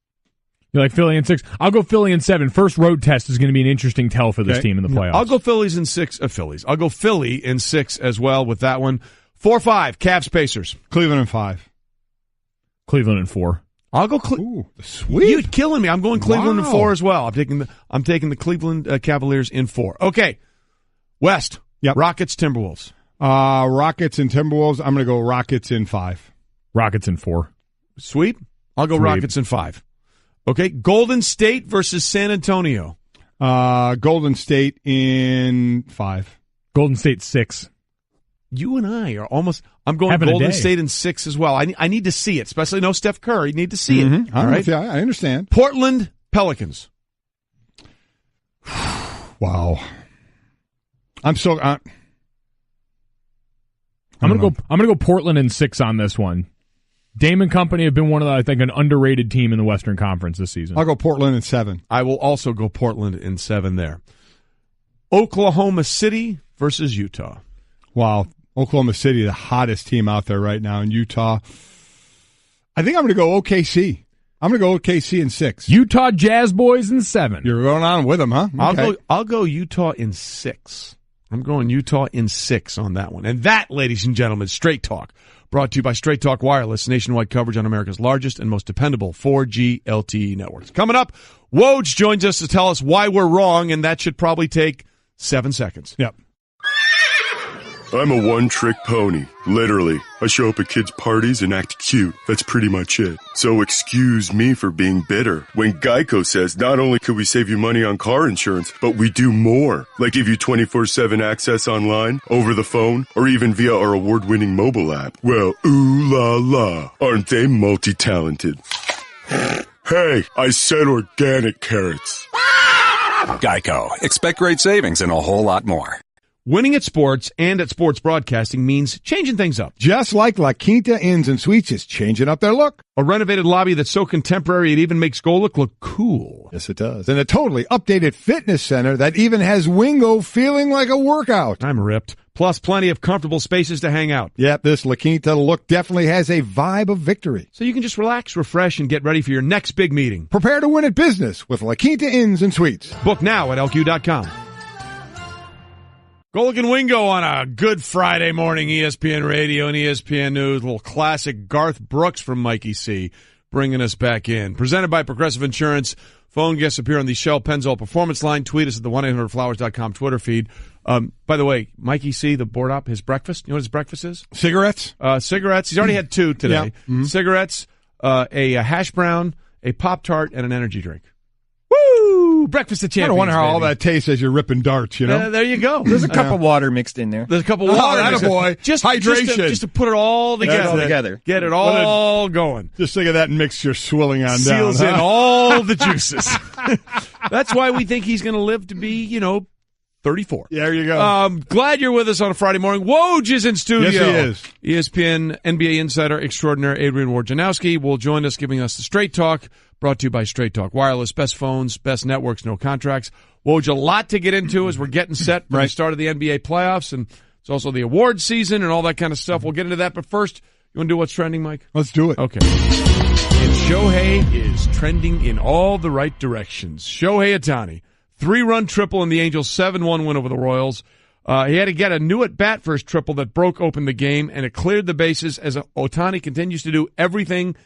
You like Philly in 6? I'll go Philly in 7. First road test is going to be an interesting tell for this team in the playoffs. I'll go Phillies in 6. I'll go Philly in 6 as well with that one. 4-5. Cavs Pacers. Cleveland in 5. Cleveland in 4. I'll go. Ooh, sweet. You're killing me. I'm going Cleveland in 4 as well. I'm taking the Cleveland Cavaliers in 4. Okay. West. Yep. Rockets Timberwolves. Rockets and Timberwolves. I'm going to go Rockets in 5. Rockets in 4. Sweep. I'll go Rockets in 5. Okay. Golden State versus San Antonio. Golden State in 5. Golden State 6. You and I are almost. I'm going Golden State in 6 as well. I need to see it, especially no Steph Curry. You need to see it. All right. Yeah, I understand. Portland Pelicans. Wow. I'm gonna go Portland in 6 on this one. Dame and company have been one of the, I think, an underrated team in the Western Conference this season. I'll go Portland in 7. I will also go Portland in 7 there. Oklahoma City versus Utah. Wow. Oklahoma City, the hottest team out there right now. In Utah, I think I'm going to go OKC. I'm going to go OKC in 6. Utah Jazz Boys in 7. You're going on with them, huh? Okay. I'll go Utah in 6. I'm going Utah in 6 on that one. And that, ladies and gentlemen, Straight Talk. Brought to you by Straight Talk Wireless, nationwide coverage on America's largest and most dependable 4G LTE networks. Coming up, Woj joins us to tell us why we're wrong, and that should probably take 7 seconds. Yep. I'm a one-trick pony. Literally. I show up at kids' parties and act cute. That's pretty much it. So excuse me for being bitter. When Geico says not only could we save you money on car insurance, but we do more. Like give you 24/7 access online, over the phone, or even via our award-winning mobile app. Well, ooh la la. Aren't they multi-talented? Hey, I said organic carrots. Geico. Expect great savings and a whole lot more. Winning at sports and at sports broadcasting means changing things up. Just like La Quinta Inns and Suites is changing up their look. A renovated lobby that's so contemporary it even makes Golic look cool. Yes, it does. And a totally updated fitness center that even has Wingo feeling like a workout. I'm ripped. Plus plenty of comfortable spaces to hang out. Yep, this La Quinta look definitely has a vibe of victory. So you can just relax, refresh, and get ready for your next big meeting. Prepare to win at business with La Quinta Inns and Suites. Book now at LQ.com. Golic and Wingo on a good Friday morning, ESPN Radio and ESPN News. A little classic Garth Brooks from Mikey C. bringing us back in. Presented by Progressive Insurance. Phone guests appear on the Shell Pennzoil Performance Line. Tweet us at the 1-800-Flowers.com Twitter feed. By the way, Mikey C., the board op, his breakfast. You know what his breakfast is? Cigarettes? Cigarettes. He's already had 2 today. Yeah. Mm-hmm. Cigarettes, a hash brown, a Pop-Tart, and an energy drink. Woo! Breakfast of champions. I wonder how baby. all that tastes as you're ripping darts, you know? There you go. There's a cup of water mixed in there. There's a cup of water. Oh, boy. Just hydration. Just to put it all together. Get it all going. Just think of that mixture swilling on Seals down. in all the juices. That's why we think he's going to live to be, 34. There you go. Glad you're with us on a Friday morning. Woj is in studio. Yes, he is. ESPN NBA insider extraordinaire Adrian Wojnarowski will join us, giving us the Straight Talk, brought to you by Straight Talk Wireless. Best phones, best networks, no contracts. Woj, a lot to get into as we're getting set for the start of the NBA playoffs, and it's also the awards season and all that kind of stuff. We'll get into that, but first, you want to do what's trending, Mike? Let's do it. Okay. And Shohei is trending in all the right directions. Shohei Ohtani. 3-run triple in the Angels' 7-1 win over the Royals. He had to get a new at-bat for his triple that broke open the game, and it cleared the bases as Ohtani continues to do everything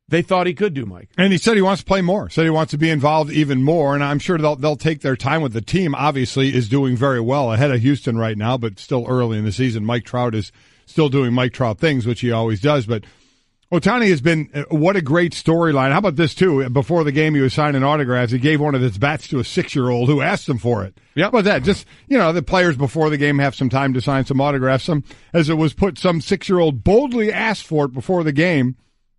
they thought he could do, Mike. And he said he wants to play more, said he wants to be involved even more, and I'm sure they'll take their time with the team. Obviously is doing very well ahead of Houston right now, but still early in the season. Mike Trout is still doing Mike Trout things, which he always does, but Ohtani has been, what a great storyline. How about this, too? Before the game, he was signing autographs. He gave one of his bats to a 6-year-old who asked him for it. Yeah. How about that? Just, the players before the game have some time to sign some autographs. As it was put, some 6-year-old boldly asked for it before the game,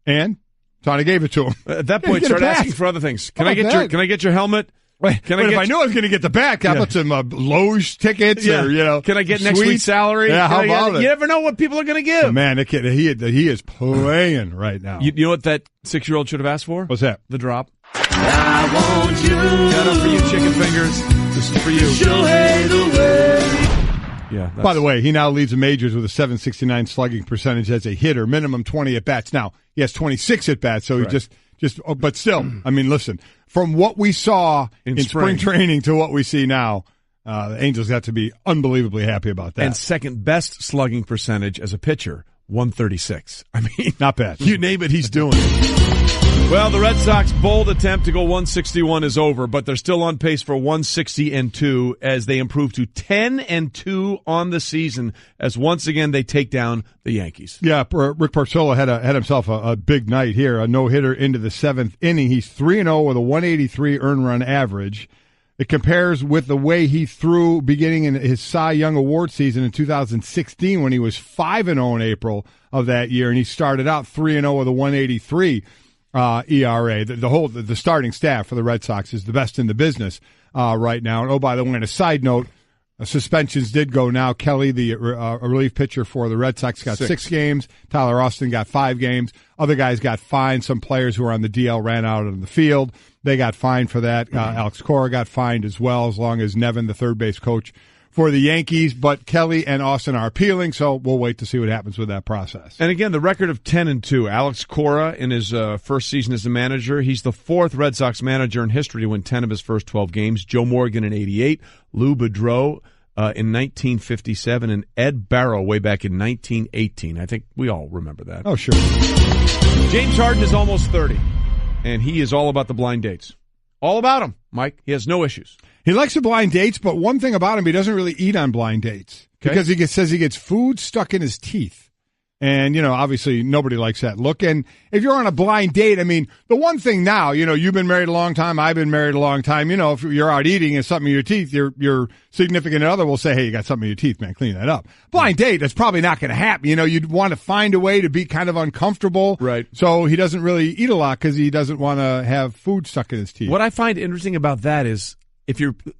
and Ohtani gave it to him. At that point, start asking for other things. Can I get your helmet? If I knew I was going to get the back, how about some Loge tickets? Or, can I get next week's salary? Yeah, how about it? You never know what people are going to give. Oh, man, that kid, he is playing right now. You know what that 6-year-old should have asked for? What's that? The drop. I want you. Shout out for you, chicken fingers. This is for you. Shohei the way. Yeah. By the way, he now leads the majors with a .769 slugging percentage as a hitter, minimum 20 at bats. Now he has 26 at bats, so he but still, I mean, listen, from what we saw in spring training to what we see now, the Angels got to be unbelievably happy about that. And second best slugging percentage as a pitcher, 136. I mean, not bad. You name it, he's doing it. Well, the Red Sox bold attempt to go 161 is over, but they're still on pace for 160-2 as they improve to 10-2 on the season as once again they take down the Yankees. Yeah, Rick Porcello had himself a big night here, a no-hitter into the 7th inning. He's 3-0 with a 183 earned run average. It compares with the way he threw beginning in his Cy Young Award season in 2016 when he was 5-0 in April of that year, and he started out 3-0 with a 183 ERA. The starting staff for the Red Sox is the best in the business right now. And by the way, on a side note, suspensions did go now. Kelly, the relief pitcher for the Red Sox, got 6 games. Tyler Austin got 5 games. Other guys got fined. Some players who were on the DL ran out on the field. They got fined for that. Alex Cora got fined as well, as long as Nevin, the third base coach for the Yankees, but Kelly and Austin are appealing, so we'll wait to see what happens with that process. And again, the record of 10-2. Alex Cora in his first season as a manager. He's the fourth Red Sox manager in history to win 10 of his first 12 games. Joe Morgan in '88, Lou Boudreau in 1957, and Ed Barrow way back in 1918. I think we all remember that. Oh, sure. James Harden is almost 30, and he is all about the blind dates. All about him, Mike. He has no issues. He likes the blind dates, but one thing about him, he doesn't really eat on blind dates because he says he gets food stuck in his teeth. And, obviously nobody likes that look. And if you're on a blind date, I mean, the one thing now, you've been married a long time, I've been married a long time. If you're out eating and something in your teeth, your significant other will say, hey, you got something in your teeth, man, clean that up. Blind date, that's probably not going to happen. You'd want to find a way to be kind of uncomfortable. Right. So he doesn't really eat a lot because he doesn't want to have food stuck in his teeth. What I find interesting about that is,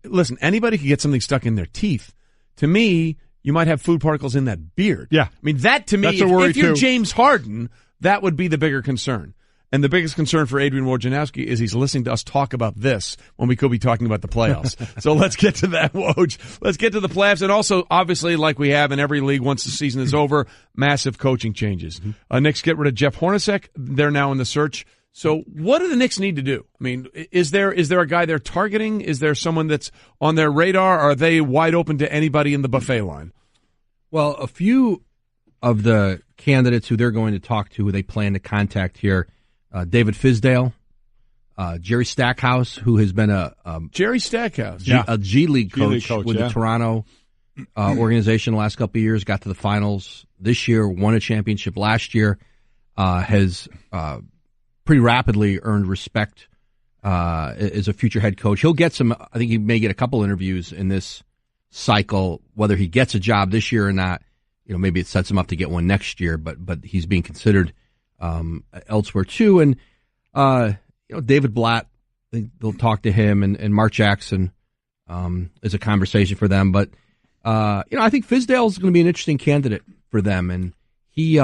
listen, anybody can get something stuck in their teeth. To me, you might have food particles in that beard. Yeah. I mean, that to me, if you're James Harden, that would be the bigger concern. And the biggest concern for Adrian Wojnarowski is he's listening to us talk about this when we could be talking about the playoffs. So let's get to that, Woj. Let's get to the playoffs. And also, obviously, like we have in every league once the season is over, massive coaching changes. Knicks get rid of Jeff Hornacek. They're now in the search. So what do the Knicks need to do? I mean, is there a guy they're targeting? Is there someone that's on their radar? Are they wide open to anybody in the buffet line? Well, a few of the candidates who they're going to talk to, who they plan to contact here, David Fizdale, Jerry Stackhouse, who has been a G League coach with the Toronto organization the last couple of years, got to the finals this year, won a championship last year, has pretty rapidly earned respect as a future head coach. He'll get some, I think he may get a couple interviews in this cycle, whether he gets a job this year or not. Maybe it sets him up to get one next year, but he's being considered elsewhere too. And, David Blatt, I think they'll talk to him, and Mark Jackson is a conversation for them. But, I think Fizdale is going to be an interesting candidate for them. And he,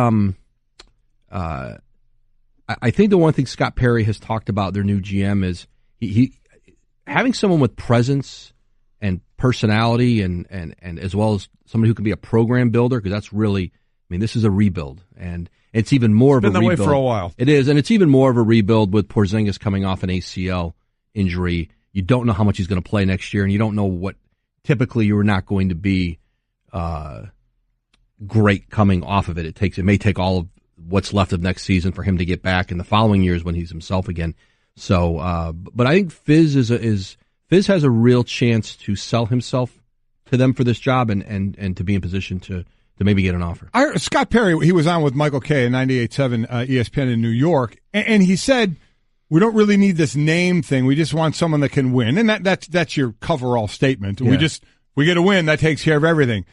I think the one thing Scott Perry has talked about, their new GM, is he having someone with presence and personality and as well as somebody who can be a program builder, because that's really, this is a rebuild, and it's even more of a rebuild. It's been that way for a while. It is, and it's even more of a rebuild with Porzingis coming off an ACL injury. You don't know how much he's going to play next year, and you don't know what, typically you are not going to be great coming off of it. It may take all of what's left of next season for him to get back in the following years when he's himself again. So, but I think Fizz Fizz has a real chance to sell himself to them for this job and to be in position to maybe get an offer. Scott Perry, he was on with Michael Kay at 98.7 ESPN in New York, and he said, we don't really need this name thing. We just want someone that can win. And that's your coverall statement. Yeah. We get a win, that takes care of everything.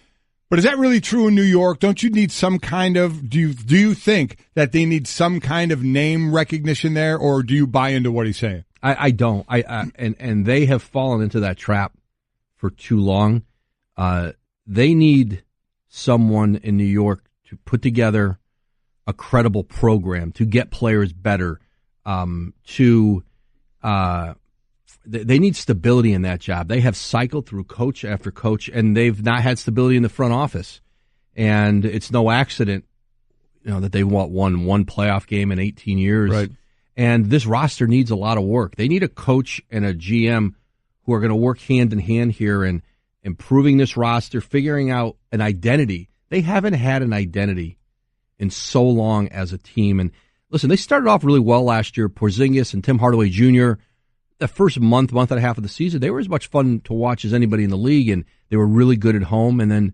But is that really true in New York? Don't you need some kind of, do you think that they need some kind of name recognition there, or do you buy into what he's saying? I don't. And they have fallen into that trap for too long. They need someone in New York to put together a credible program, to get players better, they need stability in that job. They have cycled through coach after coach, and they've not had stability in the front office. And it's no accident, that they won one playoff game in 18 years. Right. And this roster needs a lot of work. They need a coach and a GM who are going to work hand in hand here and improving this roster, figuring out an identity. They haven't had an identity in so long as a team. And listen, they started off really well last year. Porzingis and Tim Hardaway Jr., the first month and a half of the season, they were as much fun to watch as anybody in the league, and they were really good at home. And then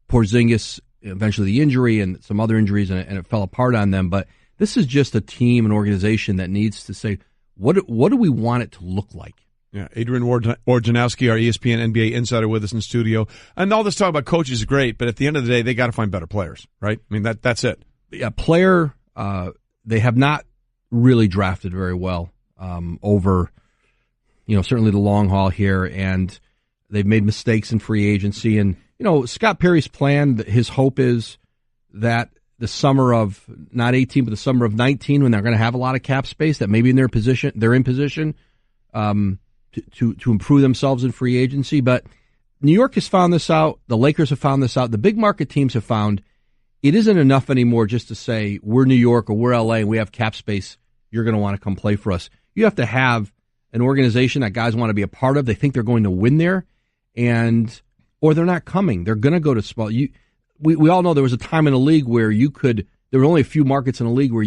Porzingis, eventually the injury and some other injuries, and it fell apart on them. But this is just a team, an organization that needs to say, what do we want it to look like? Yeah, Adrian Wojnarowski, our ESPN NBA insider, with us in studio. And all this talk about coaches is great, but at the end of the day, they got to find better players, right? I mean, that's it. Yeah, they have not really drafted very well over, certainly the long haul here, and they've made mistakes in free agency. And, Scott Perry's plan, his hope is that the summer of, not 18, but the summer of 19, when they're going to have a lot of cap space, that maybe they're in position to improve themselves in free agency. But New York has found this out. The Lakers have found this out. The big market teams have found it isn't enough anymore just to say we're New York or we're LA and we have cap space. You're going to want to come play for us. You have to have an organization that guys want to be a part of. They think they're going to win there, or they're not coming. They're going to go to small. We all know there was a time in the league where there were only a few markets in the league where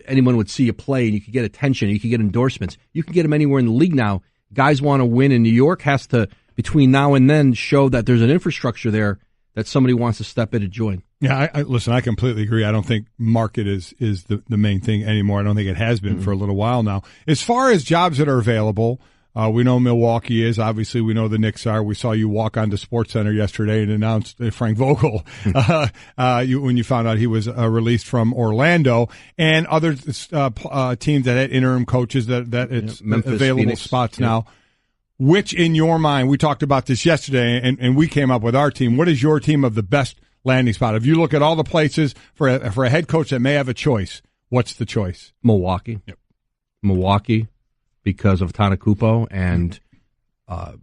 anyone would see you play and you could get attention, you could get endorsements. You can get them anywhere in the league now. Guys want to win, and New York has to, between now and then, show that there's an infrastructure there that somebody wants to step in and join. Yeah, listen, I completely agree. I don't think market is the main thing anymore. I don't think it has been for a little while now. As far as jobs that are available, we know Milwaukee is. Obviously, we know the Knicks are. We saw you walk onto SportsCenter yesterday and announced Frank Vogel when you found out he was released from Orlando, and other teams that had interim coaches that it's Memphis, available Phoenix. spots now. Which, in your mind, we talked about this yesterday, and we came up with our team. What is your team of the best landing spot? If you look at all the places for a head coach that may have a choice, what's the choice? Milwaukee. Yep. Milwaukee, because of Tanakupo, and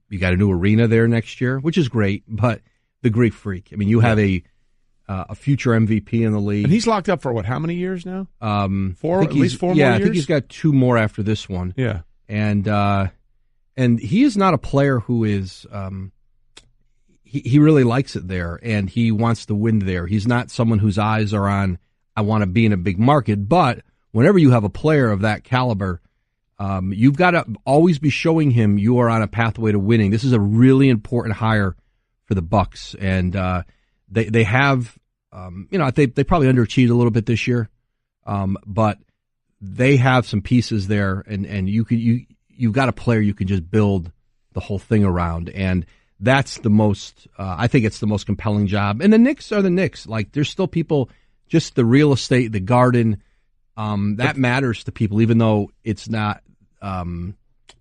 you got a new arena there next year, which is great, but the Greek Freak. I mean, you have a future MVP in the league. And he's locked up for what, how many years now? At least four more years? Yeah, I think he's got 2 more after this one. Yeah. And he is not a player who is he really likes it there, and he wants to win there. He's not someone whose eyes are on, I want to be in a big market, but whenever you have a player of that caliber, you've got to always be showing him you are on a pathway to winning. This is a really important hire for the Bucks, and they have, they probably underachieved a little bit this year, but they have some pieces there, and you've got a player you can just build the whole thing around, and that's the most, I think it's the most compelling job. And the Knicks are the Knicks. Like, there's still people, just the real estate, the garden, that matters to people, even though it's not,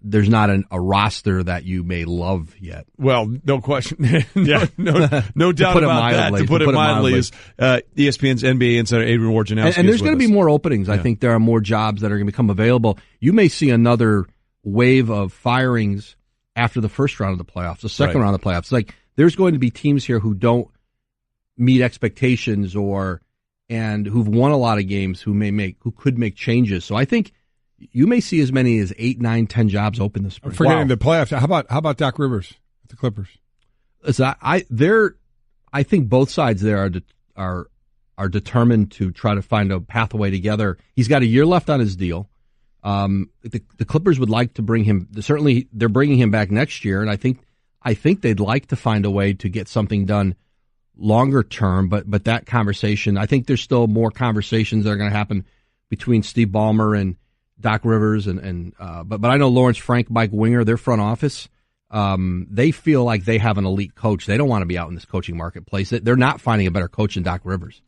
there's not a roster that you may love yet. Well, no question. no doubt about that. To put it mildly, is ESPN's NBA insider Adrian Wojnarowski. And there's going to be more openings. I think there are more jobs that are going to become available. You may see another wave of firings after the first round of the playoffs, the second round of the playoffs. Like, there's going to be teams here who don't meet expectations and who've won a lot of games who could make changes. So I think you may see as many as 8, 9, 10 jobs open this spring. Forgetting the playoffs. How about Doc Rivers at the Clippers? Listen, I think both sides there are determined to try to find a pathway together. He's got a year left on his deal. The Clippers would like to bring him. Certainly, they're bringing him back next year, and I think they'd like to find a way to get something done longer term. But that conversation, I think there's still more conversations that are going to happen between Steve Ballmer and Doc Rivers, but I know Lawrence Frank, Mike Winger, their front office. They feel like they have an elite coach. They don't want to be out in this coaching marketplace. They're not finding a better coach than Doc Rivers.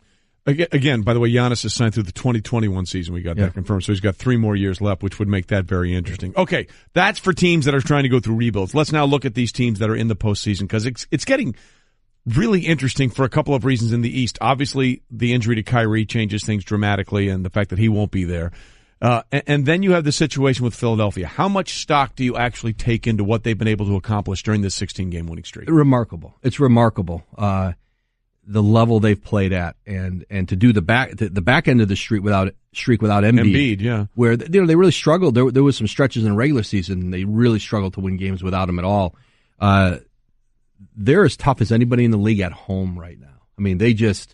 Again, by the way, Giannis is signed through the 2021 season. We got that confirmed, so he's got 3 more years left, which would make that very interesting. Okay, that's for teams that are trying to go through rebuilds. Let's now look at these teams that are in the postseason, because it's getting really interesting for a couple of reasons in the East. Obviously, the injury to Kyrie changes things dramatically, and the fact that he won't be there. And then you have the situation with Philadelphia. How much stock do you actually take into what they've been able to accomplish during this 16-game winning streak? Remarkable. It's remarkable. The level they've played at, and to do the back end of the streak without Embiid, where they really struggled. There was some stretches in the regular season they really struggled to win games without him at all. They're as tough as anybody in the league at home right now. I mean, there's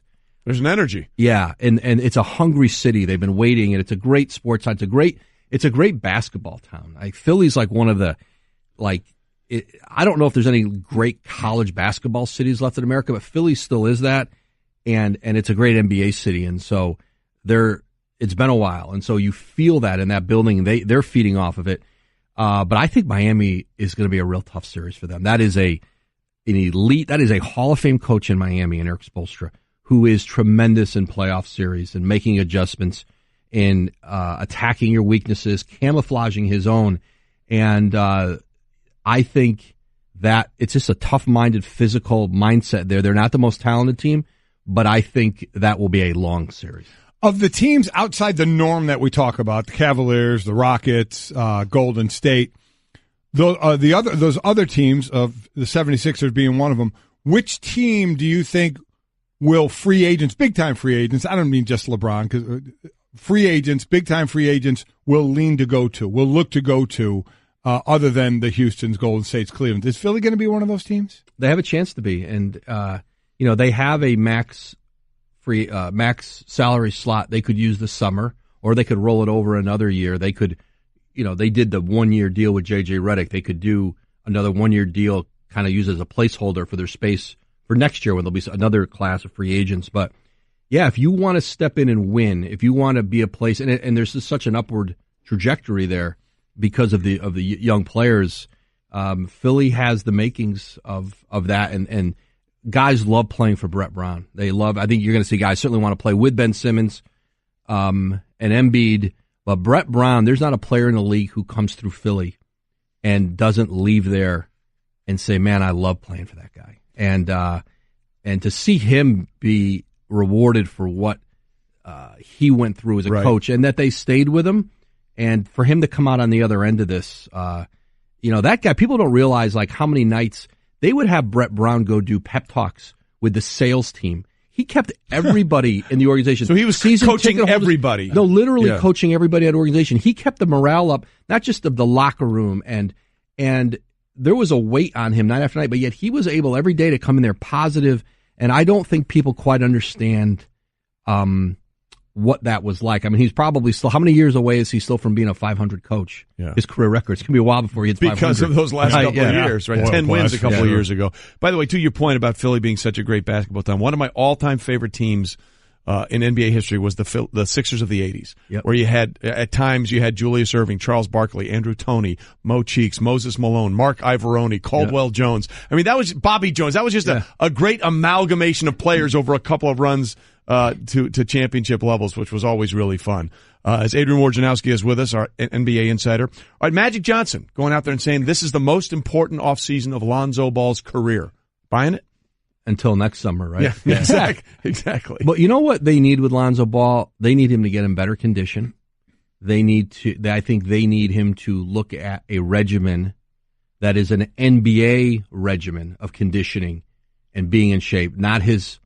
an energy. Yeah, and it's a hungry city. They've been waiting, and it's a great sports town. It's a great basketball town. Like, Philly's like one of the I don't know if there's any great college basketball cities left in America, but Philly still is that, and it's a great NBA city, and so it's been a while, and so you feel that in that building. They're feeding off of it, but I think Miami is going to be a real tough series for them. That is an elite, that is a Hall of Fame coach in Miami, and Eric Spoelstra, who is tremendous in playoff series and making adjustments in attacking your weaknesses, camouflaging his own, and I think that it's just a tough-minded, physical mindset there. They're not the most talented team, but I think that will be a long series. Of the teams outside the norm that we talk about, the Cavaliers, the Rockets, Golden State, those other teams, of the 76ers being one of them, which team do you think will free agents, big-time free agents, I don't mean just LeBron, because free agents, big-time free agents will look to go to, other than the Houstons, Golden States, Cleveland? Is Philly going to be one of those teams? They have a chance to be, and they have a max salary slot they could use this summer, or they could roll it over another year. They could, they did the 1-year deal with J.J. Redick. They could do another 1-year deal, kind of use as a placeholder for their space for next year when there'll be another class of free agents. But yeah, if you want to step in and win, if you want to be a place, and there's just such an upward trajectory there because of the young players, Philly has the makings of that, and guys love playing for Brett Brown. I think you're going to see guys certainly want to play with Ben Simmons and Embiid, but Brett Brown, there's not a player in the league who comes through Philly and doesn't leave there and say, man, I love playing for that guy. And to see him be rewarded for what he went through as a coach, and that they stayed with him, and for him to come out on the other end of this, that guy, people don't realize like how many nights they would have Brett Brown go do pep talks with the sales team. He kept everybody in the organization. So he was coaching everybody. No, literally coaching everybody at the organization. He kept the morale up, not just of the locker room, and there was a weight on him night after night, but yet he was able every day to come in there positive, and I don't think people quite understand what that was like. I mean, he's probably still, how many years away is he still from being a 500 coach? Yeah. His career record. It's going to be a while before he hits 500. Because of those last couple of years, right? 10 wins a couple of years ago. By the way, to your point about Philly being such a great basketball team, one of my all-time favorite teams in NBA history was the Sixers of the 80s, where you had, at times, you had Julius Erving, Charles Barkley, Andrew Toney, Mo Cheeks, Moses Malone, Mark Ivoroni, Caldwell Jones. I mean, that was Bobby Jones. That was just a great amalgamation of players over a couple of runs to championship levels, which was always really fun. As Adrian Wojnarowski is with us, our NBA insider. All right, Magic Johnson going out there and saying this is the most important offseason of Lonzo Ball's career. Buying it? Until next summer, right? Yeah. Exactly. But you know what they need with Lonzo Ball? They need him to get in better condition. I think they need him to look at a regimen that is an NBA regimen of conditioning and being in shape, not his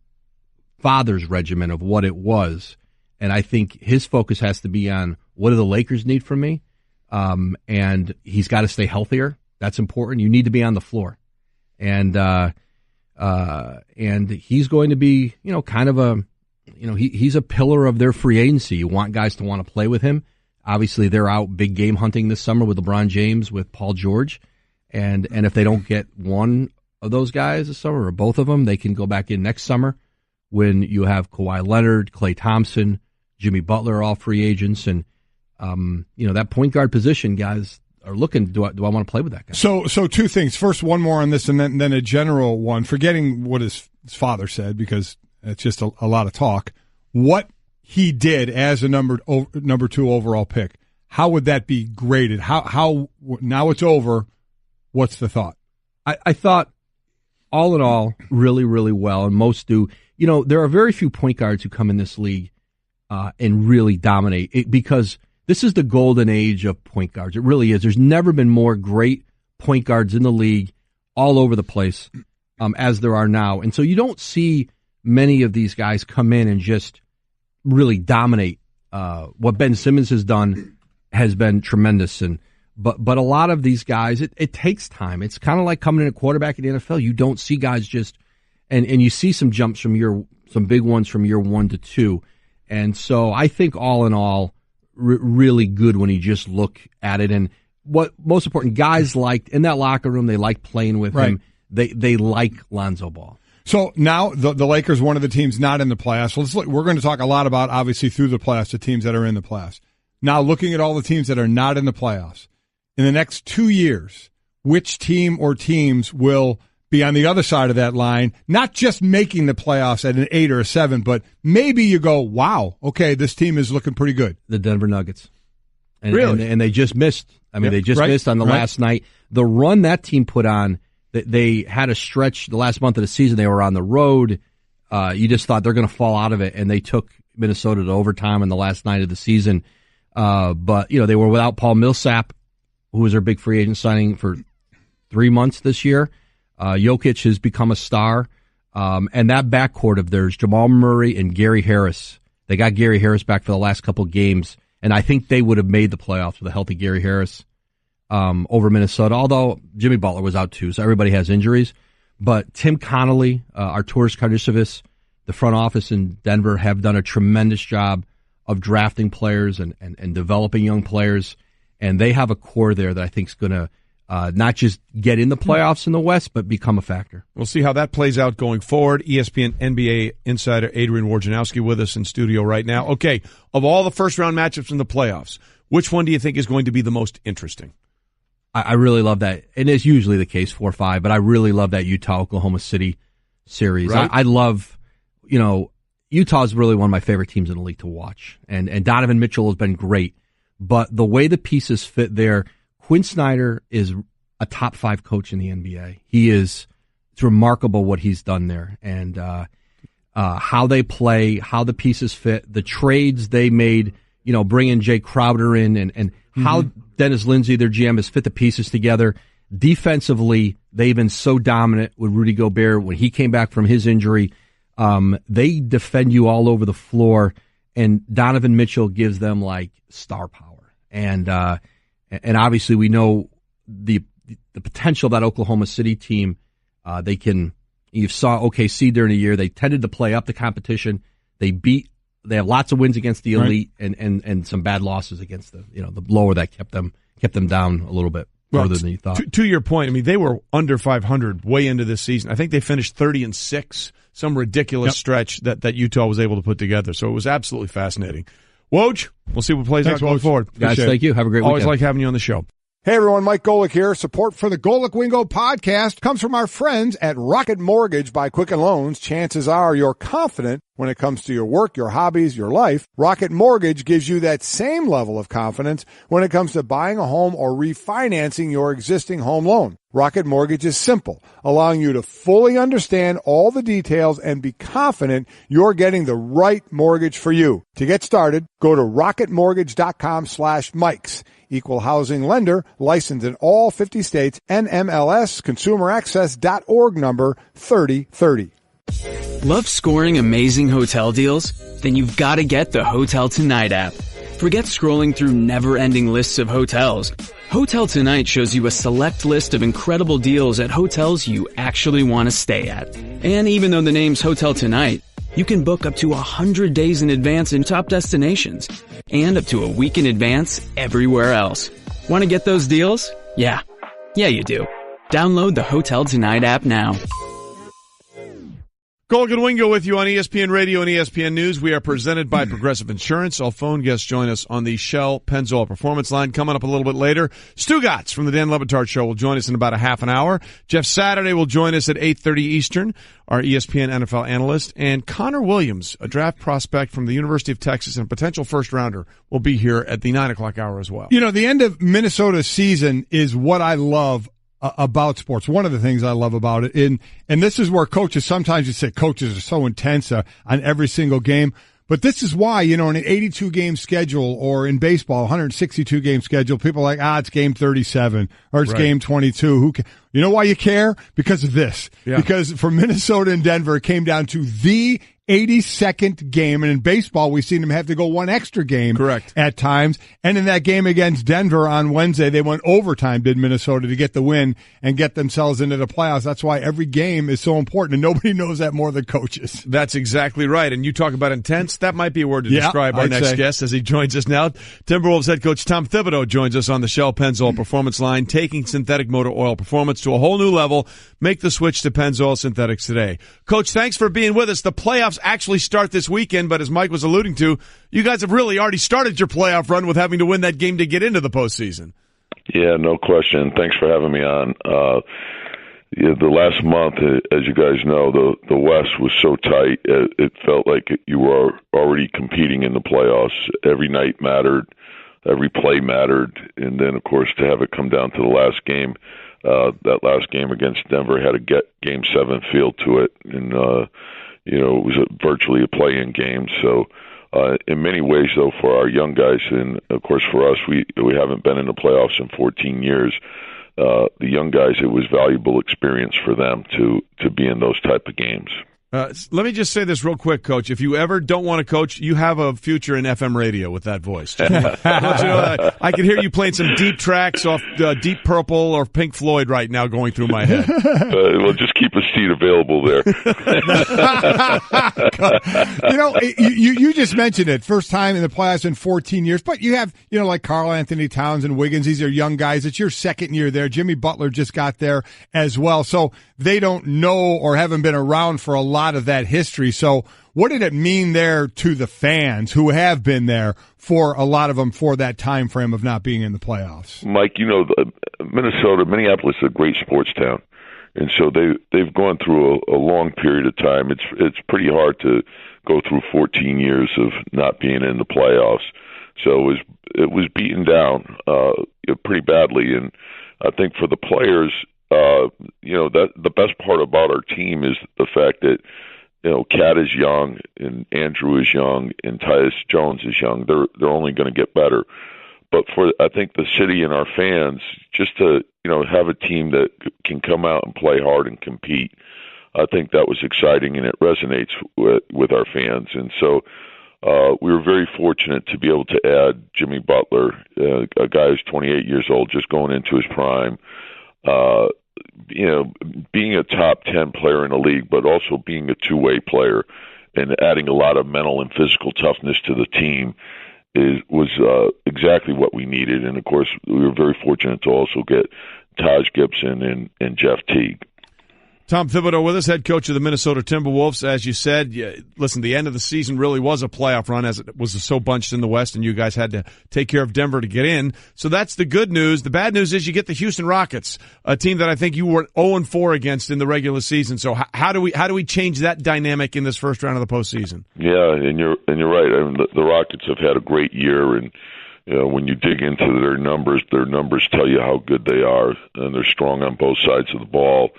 father's regimen of what it was. And I think his focus has to be on what do the Lakers need from me? And he's got to stay healthier. That's important. You need to be on the floor. And he's going to be, kind of he's a pillar of their free agency. You want guys to want to play with him. Obviously, they're out big game hunting this summer with LeBron James, with Paul George. And if they don't get one of those guys this summer, or both of them, they can go back in next summer when you have Kawhi Leonard, Klay Thompson, Jimmy Butler, all free agents. And, that point guard position, guys are looking, do I want to play with that guy? So two things. First, one more on this, and then a general one, forgetting what his father said, because it's just a lot of talk. What he did as a number 2 overall pick, how would that be graded? How now it's over, what's the thought? I thought, all in all, really, really well, and most do. There are very few point guards who come in this league and really dominate it, because this is the golden age of point guards. It really is. There's never been more great point guards in the league all over the place as there are now. And so you don't see many of these guys come in and just really dominate. What Ben Simmons has done has been tremendous. But a lot of these guys, it takes time. It's kind of like coming in a quarterback in the NFL. You don't see guys just and you see some jumps from some big ones from year 1 to 2. And so I think all in all, really good when you just look at it. And what most important, guys liked in that locker room, they liked playing with him. They like Lonzo Ball. So now the Lakers, one of the teams not in the playoffs. We're going to talk a lot about, obviously, through the playoffs, the teams that are in the playoffs. Now, looking at all the teams that are not in the playoffs, in the next 2 years, which team or teams will be on the other side of that line, not just making the playoffs at an 8 or a 7, but maybe you go, wow, okay, this team is looking pretty good. The Denver Nuggets. Really? And they just missed. I mean, they just missed on the last night. The run that team put on, they had a stretch the last month of the season. They were on the road. You just thought they're going to fall out of it, and they took Minnesota to overtime in the last night of the season. But, they were without Paul Millsap who was their big free agent signing for 3 months this year. Jokic has become a star. And that backcourt of theirs, Jamal Murray and Gary Harris, they got Gary Harris back for the last couple of games, and I think they would have made the playoffs with a healthy Gary Harris over Minnesota, although Jimmy Butler was out too, so everybody has injuries. But Tim Connolly, Arturas Karnisovas, the front office in Denver have done a tremendous job of drafting players and developing young players, and they have a core there that I think is going to not just get in the playoffs in the West, but become a factor. We'll see how that plays out going forward. ESPN NBA insider Adrian Wojnarowski with us in studio right now. Okay, of all the first-round matchups in the playoffs, which one do you think is going to be the most interesting? I really love that. And it's usually the case 4-5, but I really love that Utah-Oklahoma City series. Right. I love, Utah is really one of my favorite teams in the league to watch. And Donovan Mitchell has been great. But the way the pieces fit there, Quinn Snyder is a top 5 coach in the NBA. It's remarkable what he's done there. And how they play, how the pieces fit, the trades they made, bringing Jay Crowder in and how Dennis Lindsey, their GM, has fit the pieces together. Defensively, they've been so dominant with Rudy Gobert when he came back from his injury. They defend you all over the floor, and Donovan Mitchell gives them like star power. And obviously we know the potential of that Oklahoma City team. You saw OKC during the year. They tended to play up the competition. They have lots of wins against the elite and some bad losses against the lower that kept them down a little bit further than you thought. To your point, I mean, they were under 500 way into this season. I think they finished 30-6, some ridiculous stretch that Utah was able to put together. So it was absolutely fascinating. Woj, we'll see what plays out going forward. Guys, thank you. Have a great weekend. Always like having you on the show. Hey everyone, Mike Golic here. Support for the Golic Wingo podcast comes from our friends at Rocket Mortgage by Quicken Loans. Chances are you're confident when it comes to your work, your hobbies, your life. Rocket Mortgage gives you that same level of confidence when it comes to buying a home or refinancing your existing home loan. Rocket Mortgage is simple, allowing you to fully understand all the details and be confident you're getting the right mortgage for you. To get started, go to rocketmortgage.com/Mikes. Equal housing lender, licensed in all 50 states, NMLS, consumeraccess.org number 3030. Love scoring amazing hotel deals? Then you've got to get the Hotel Tonight app. Forget scrolling through never-ending lists of hotels. Hotel Tonight shows you a select list of incredible deals at hotels you actually want to stay at. And even though the name's Hotel Tonight, you can book up to 100 days in advance in top destinations and up to a week in advance everywhere else. Want to get those deals? Yeah, you do. Download the Hotel Tonight app now. Golic and Wingo with you on ESPN Radio and ESPN News. We are presented by Progressive Insurance. All phone guests join us on the Shell Pennzoil Performance Line. Coming up a little bit later, Stu Gatz from the Dan Le Batard Show will join us in about a half an hour. Jeff Saturday will join us at 8:30 Eastern, our ESPN NFL analyst. And Connor Williams, a draft prospect from the University of Texas and a potential first-rounder, will be here at the 9 o'clock hour as well. The end of Minnesota's season is what I love about sports. One of the things I love about it, and this is where coaches, sometimes you say coaches are so intense on every single game, but this is why, in an 82-game schedule or in baseball, 162-game schedule, people are like, it's game 37 or it's game 22. You know why you care? Because of this. Yeah. Because for Minnesota and Denver, it came down to the 82nd game, and in baseball, we've seen them have to go one extra game at times. And in that game against Denver on Wednesday, they went overtime, did Minnesota, to get the win and get themselves into the playoffs. That's why every game is so important, and nobody knows that more than coaches. That's exactly right. And you talk about intense, that might be a word to describe our next guest as he joins us now. Timberwolves head coach Thom Thibodeau joins us on the Shell Pennzoil Performance Line, taking synthetic motor oil performance to a whole new level. Make the switch to Pennzoil Synthetics today. Coach, thanks for being with us. The playoffs actually start this weekend, but as Mike was alluding to, you guys have really already started your playoff run with having to win that game to get into the postseason. Yeah, no question. Thanks for having me on. The last month, as you guys know, the West was so tight, it felt like you were already competing in the playoffs. Every night mattered, every play mattered, and then, of course, to have it come down to the last game, that last game against Denver had a Game 7 feel to it, and it was virtually a play-in game. So In many ways, though, for our young guys, and of course for us, we haven't been in the playoffs in 14 years. The young guys, it was valuable experience for them to be in those type of games. Let me just say this real quick, Coach. If you ever don't want to coach, you have a future in FM radio with that voice. Just let you know that. I can hear you playing some deep tracks off Deep Purple or Pink Floyd right now going through my head. Well, just keep a seat available there. You just mentioned it. First time in the playoffs in 14 years. But you have, like Karl Anthony Towns and Wiggins. These are young guys. It's your second year there. Jimmy Butler just got there as well. So they don't know or haven't been around for a lot of that history. So what did it mean there to the fans who have been there for a lot of them for that time frame of not being in the playoffs? Mike, Minneapolis is a great sports town. And so they've gone through a long period of time. It's pretty hard to go through 14 years of not being in the playoffs. So it was beaten down pretty badly. And I think for the players, that the best part about our team is the fact that Cat is young and Andrew is young and Tyus Jones is young. They're only going to get better. But for I think the city and our fans, just to have a team that can come out and play hard and compete, I think that was exciting and it resonates with our fans. And so we were very fortunate to be able to add Jimmy Butler, a guy who's 28 years old, just going into his prime. Being a top 10 player in the league, but also being a two-way player and adding a lot of mental and physical toughness to the team was exactly what we needed. And of course, we were very fortunate to also get Taj Gibson and Jeff Teague. Thom Thibodeau with us, head coach of the Minnesota Timberwolves. As you said, listen, the end of the season really was a playoff run as it was so bunched in the West, and you guys had to take care of Denver to get in. So that's the good news. The bad news is you get the Houston Rockets, a team that I think you were 0-4 against in the regular season. So how do we change that dynamic in this first round of the postseason? Yeah, and you're right. I mean, the Rockets have had a great year, and when you dig into their numbers tell you how good they are, and they're strong on both sides of the ball.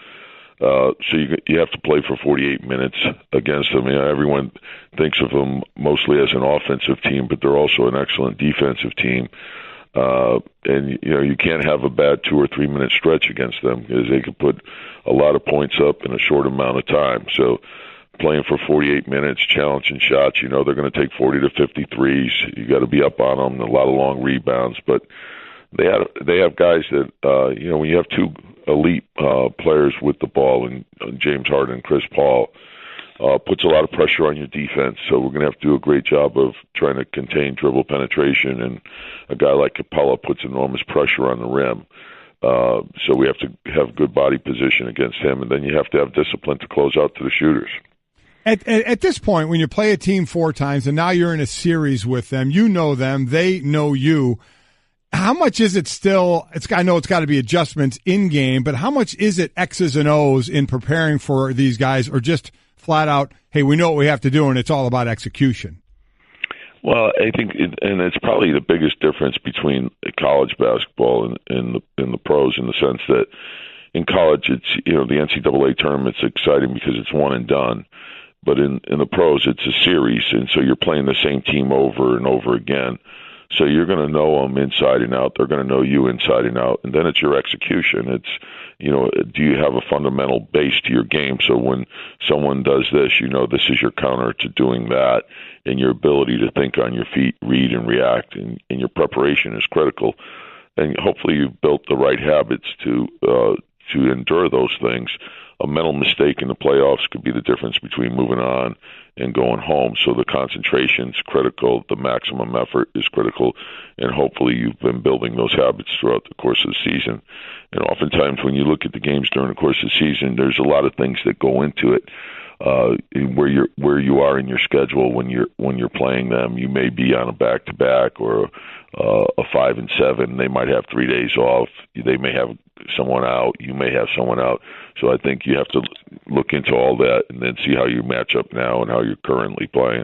So you have to play for 48 minutes against them. Everyone thinks of them mostly as an offensive team, but they're also an excellent defensive team. And you can't have a bad 2 or 3 minute stretch against them because they can put a lot of points up in a short amount of time. So playing for 48 minutes, challenging shots, they're going to take 40 to 50 threes. You got to be up on them, a lot of long rebounds, but they have guys that when you have two elite players with the ball, and James Harden and Chris Paul, puts a lot of pressure on your defense. So we're going to have to do a great job of trying to contain dribble penetration, and a guy like Capella puts enormous pressure on the rim. So we have to have good body position against him, and then you have to have discipline to close out to the shooters. At this point, when you play a team 4 times and now you're in a series with them, you know them, they know you. How much is it still? I know it's got to be adjustments in game, but how much is it X's and O's in preparing for these guys, or just flat out, hey, we know what we have to do, and it's all about execution? Well, I think, and it's probably the biggest difference between college basketball and the pros, in the sense that in college, it's the NCAA tournament's exciting because it's one and done, but in the pros, it's a series, and so you're playing the same team over and over again. So you're going to know them inside and out. They're going to know you inside and out. And then it's your execution. It's, do you have a fundamental base to your game? So when someone does this, this is your counter to doing that. And your ability to think on your feet, read and react, and your preparation is critical. And hopefully you've built the right habits to endure those things. A mental mistake in the playoffs could be the difference between moving on and going home. So the concentration's critical, the maximum effort is critical, and hopefully you've been building those habits throughout the course of the season. And oftentimes when you look at the games during the course of the season, there's a lot of things that go into it. Where you are in your schedule when you're playing them. You may be on a back-to-back or a 5 and 7. They might have 3 days off. They may have someone out. You may have someone out. So I think you have to look into all that and then see how you match up now and how you're currently playing.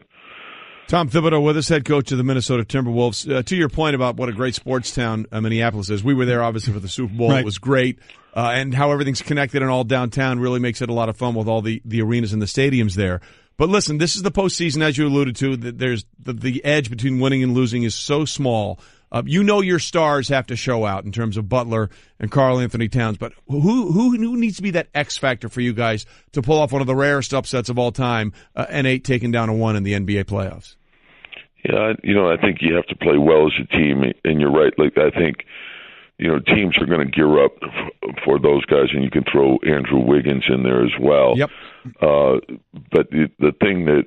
Thom Thibodeau with us, head coach of the Minnesota Timberwolves. To your point about what a great sports town Minneapolis is, we were there obviously for the Super Bowl. Right. It was great. And how everything's connected and all downtown really makes it a lot of fun with all the arenas and the stadiums there. But listen, this is the postseason, as you alluded to. There's the edge between winning and losing is so small. You know your stars have to show out in terms of Butler and Karl Anthony Towns, but who needs to be that X factor for you guys to pull off one of the rarest upsets of all time, an 8 taking down a 1 in the NBA playoffs? Yeah, I think you have to play well as a team, and you're right. Like, I think, teams are going to gear up for those guys, and you can throw Andrew Wiggins in there as well. Yep. But the thing that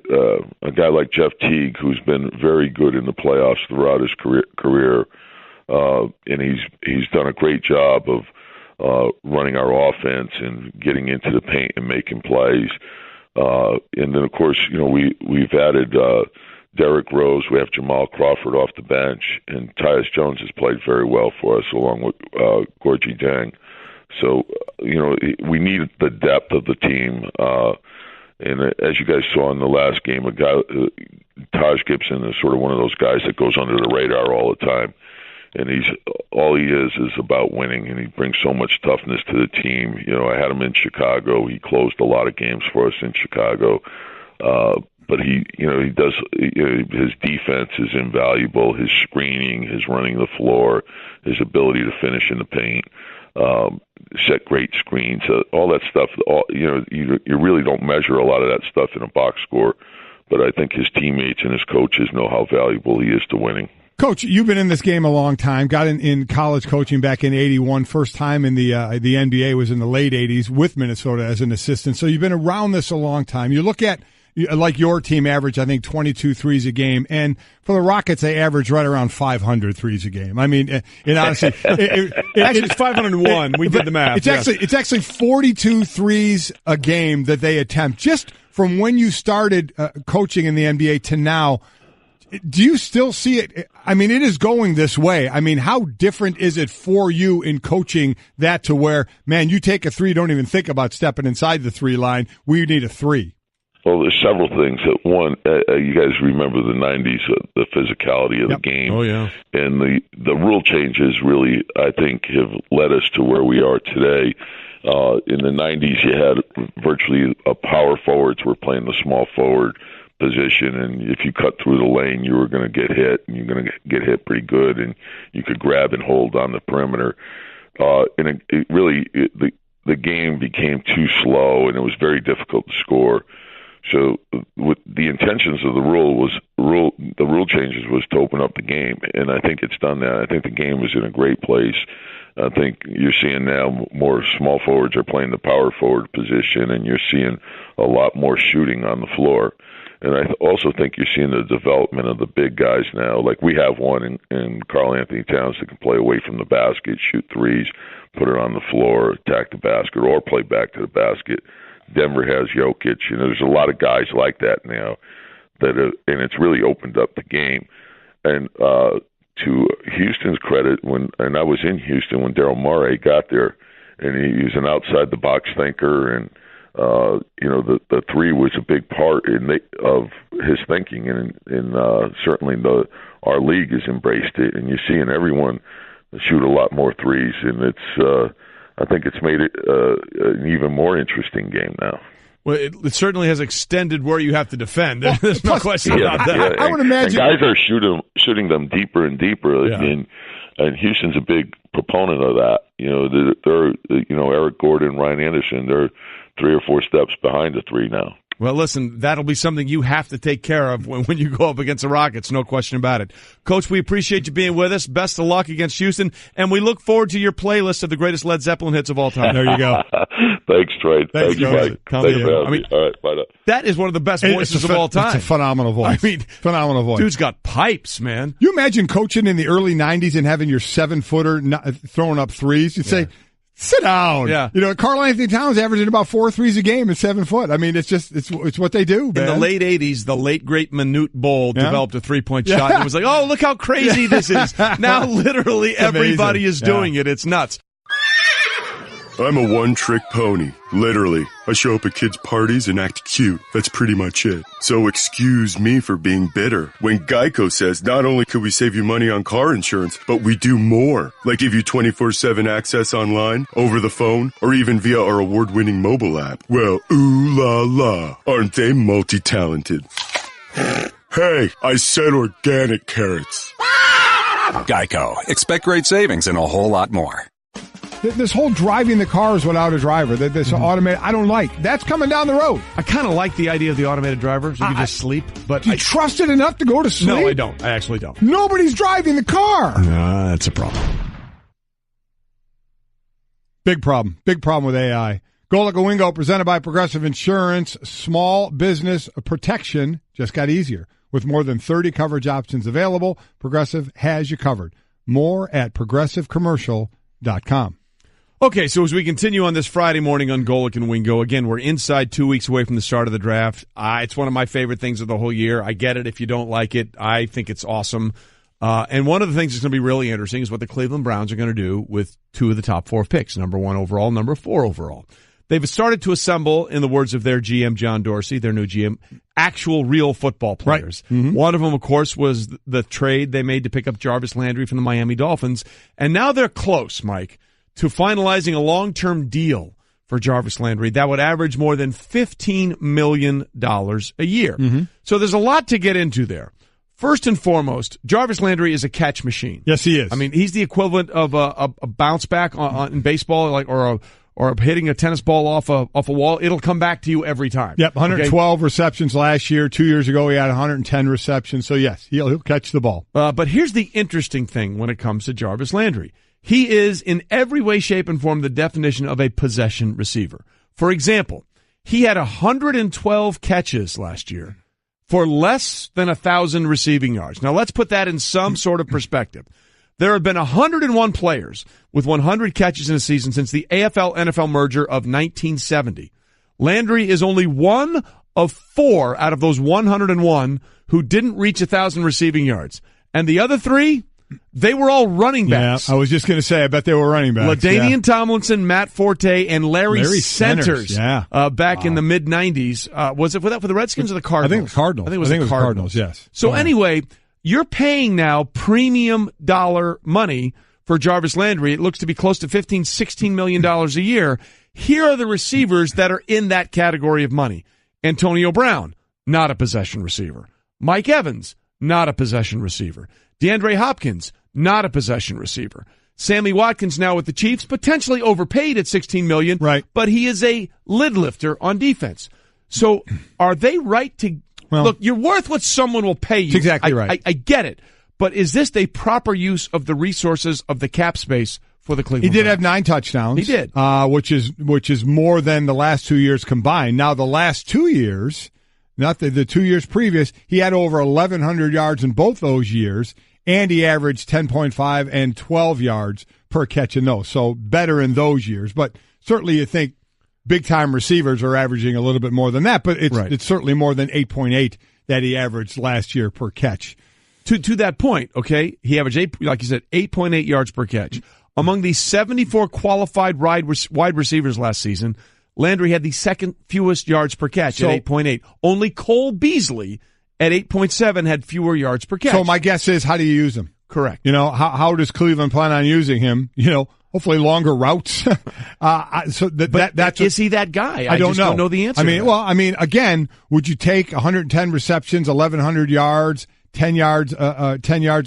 a guy like Jeff Teague, who's been very good in the playoffs throughout his career, and he's done a great job of running our offense and getting into the paint and making plays. And then, of course, we've added Derrick Rose. We have Jamal Crawford off the bench, and Tyus Jones has played very well for us, along with Gorgie Deng. So, we need the depth of the team. And as you guys saw in the last game, a guy, Taj Gibson, is sort of one of those guys that goes under the radar all the time. And all he is about winning, and he brings so much toughness to the team. I had him in Chicago. He closed a lot of games for us in Chicago. But he does, his defense is invaluable. His screening, his running the floor, his ability to finish in the paint, set great screens, all that stuff. You really don't measure a lot of that stuff in a box score, but I think his teammates and his coaches know how valuable he is to winning. Coach, you've been in this game a long time. Got in college coaching back in '81. First time in the NBA was in the late '80s with Minnesota as an assistant. So you've been around this a long time. You look at, like, your team average, I think, 22 threes a game. And for the Rockets, they average right around 500 threes a game. I mean, honestly, actually, it's 501. We did the math. It's actually 42 threes a game that they attempt. Just from when you started coaching in the NBA to now, do you still see it? I mean, it is going this way. I mean, how different is it for you in coaching that to where, man, you take a three, don't even think about stepping inside the 3 line. We need a 3. Well, there's several things. One, you guys remember the 90s, the physicality of the game. Oh, yeah. And the rule changes really, I think, have led us to where we are today. In the 90s, you had virtually power forwards were playing the small forward position, and if you cut through the lane, you were going to get hit, and you're going to get hit pretty good, and you could grab and hold on the perimeter. And the game became too slow, and it was very difficult to score. So, with the intentions of the rule changes was to open up the game, and I think it's done that. I think the game is in a great place. I think you're seeing now more small forwards are playing the power forward position, and you're seeing a lot more shooting on the floor. And I also think you're seeing the development of the big guys now. Like, we have one in Karl Anthony Towns that can play away from the basket, shoot threes, put it on the floor, attack the basket, or play back to the basket. Denver has Jokic. There's a lot of guys like that now, and it's really opened up the game. And to Houston's credit, and I was in Houston when Daryl Morey got there, and he was an outside the box thinker, and the 3 was a big part of his thinking, and certainly our league has embraced it, and you're seeing everyone shoot a lot more threes, and it's I think it's made it an even more interesting game now. Well, it certainly has extended where you have to defend. There's no question about that. Yeah. I would imagine and guys are shooting them deeper and deeper, and Houston's a big proponent of that. They're Eric Gordon, Ryan Anderson. They're 3 or 4 steps behind the 3 now. Well, listen, that'll be something you have to take care of when you go up against the Rockets, no question about it. Coach, we appreciate you being with us. Best of luck against Houston, and we look forward to your playlist of the greatest Led Zeppelin hits of all time. There you go. Thanks, Trey. Thank you, Mike. All right, bye now. That is one of the best voices of all time. It's a phenomenal voice. Phenomenal voice. Dude's got pipes, man. You imagine coaching in the early 90s and having your 7-footer throwing up threes? You'd say, sit down. Yeah. Karl Anthony Towns averaging about 4 threes a game at 7 foot. I mean, it's what they do, man. In the late 80s, the late great Manute Bol developed a 3-point shot. And it was like, oh, look how crazy this is. Now literally everybody is doing it. It's nuts. I'm a one-trick pony. Literally. I show up at kids' parties and act cute. That's pretty much it. So excuse me for being bitter when Geico says not only could we save you money on car insurance, but we do more. Like give you 24/7 access online, over the phone, or even via our award-winning mobile app. Well, ooh la la. Aren't they multi-talented? Hey, I said organic carrots. Geico. Expect great savings and a whole lot more. This whole driving the cars without a driver, this automated, I don't like. That's coming down the road. I kind of like the idea of the automated driver, so you can just sleep. But do you trust it enough to go to sleep? No, I don't. I actually don't. Nobody's driving the car. That's a problem. Big problem. Big problem with AI. Golic and Wingo, presented by Progressive Insurance. Small business protection just got easier. With more than 30 coverage options available, Progressive has you covered. More at progressivecommercial.com. Okay, so as we continue on this Friday morning on Golic and Wingo, again, we're inside 2 weeks away from the start of the draft. It's one of my favorite things of the whole year. I get it if you don't like it. I think it's awesome. And one of the things that's going to be really interesting is what the Cleveland Browns are going to do with two of the top four picks, number 1 overall, number 4 overall. They've started to assemble, in the words of their GM, John Dorsey, their new GM, actual real football players. Right. Mm-hmm. One of them, of course, was the trade they made to pick up Jarvis Landry from the Miami Dolphins. And now they're close, Mike, to finalizing a long-term deal for Jarvis Landry that would average more than $15 million a year. Mm-hmm. So there's a lot to get into there. First and foremost, Jarvis Landry is a catch machine. Yes, he is. I mean, he's the equivalent of a bounce back in baseball, or hitting a tennis ball off a wall. It'll come back to you every time. Yep, 112 receptions last year. 2 years ago, he had 110 receptions. So, yes, he'll catch the ball. But here's the interesting thing when it comes to Jarvis Landry. He is, in every way, shape, and form, the definition of a possession receiver. For example, he had 112 catches last year for less than 1,000 receiving yards. Now, let's put that in some sort of perspective. There have been 101 players with 100 catches in a season since the AFL-NFL merger of 1970. Landry is only one of 4 out of those 101 who didn't reach 1,000 receiving yards. And the other 3, they were all running backs. Yeah, I was just going to say, I bet they were running backs. LaDainian Tomlinson, Matt Forte, and Larry Centers back in the mid-'90s. Was it for the Redskins or the Cardinals? I think the Cardinals. I think it was the Cardinals, yes. So anyway, you're paying now premium dollar money for Jarvis Landry. It looks to be close to $15, $16 million a year. Here are the receivers that are in that category of money. Antonio Brown, not a possession receiver. Mike Evans, not a possession receiver. DeAndre Hopkins, not a possession receiver. Sammy Watkins now with the Chiefs, potentially overpaid at $16 million, right? But he is a lid lifter on defense. So are they right to look? You're worth what someone will pay you. That's exactly right. I get it, but is this the proper use of the resources of the cap space for the Cleveland Browns? He did have 9 touchdowns. He did, which is more than the last 2 years combined. Now the last 2 years, not the 2 years previous, he had over 1,100 yards in both those years. And he averaged 10.5 and 12 yards per catch in those. So better in those years. But certainly you think big-time receivers are averaging a little bit more than that. But it's certainly more than 8.8 that he averaged last year per catch. To that point, okay, he averaged, like you said, 8.8 yards per catch. Among the 74 qualified wide receivers last season, Landry had the second fewest yards per catch at 8.8. Only Cole Beasley at 8.7 had fewer yards per catch. So my guess is, how do you use him? Correct. How does Cleveland plan on using him? Hopefully longer routes. Is he that guy? I don't don't know the answer. Again, would you take 110 receptions, 1,100 yards, 10 yards a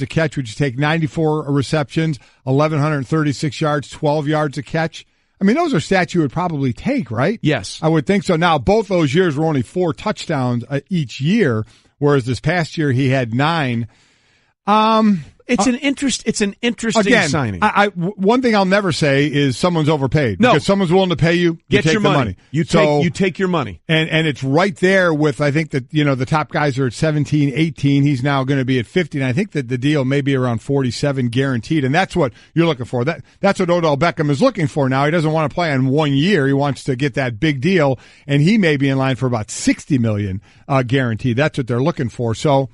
catch? Would you take 94 receptions, 1,136 yards, 12 yards a catch? I mean, those are stats you would probably take, right? Yes. I would think so. Now, both those years were only 4 touchdowns each year, whereas this past year he had 9. It's an interesting signing. One thing I'll never say is someone's overpaid. No. Because someone's willing to pay you, get take your the money. You take your money. And it's right there with, I think that, the top guys are at 17, 18. He's now going to be at 50. And I think that the deal may be around 47 guaranteed. And that's what you're looking for. That's what Odell Beckham is looking for now. He doesn't want to play on 1 year. He wants to get that big deal. And he may be in line for about 60 million guaranteed. That's what they're looking for. So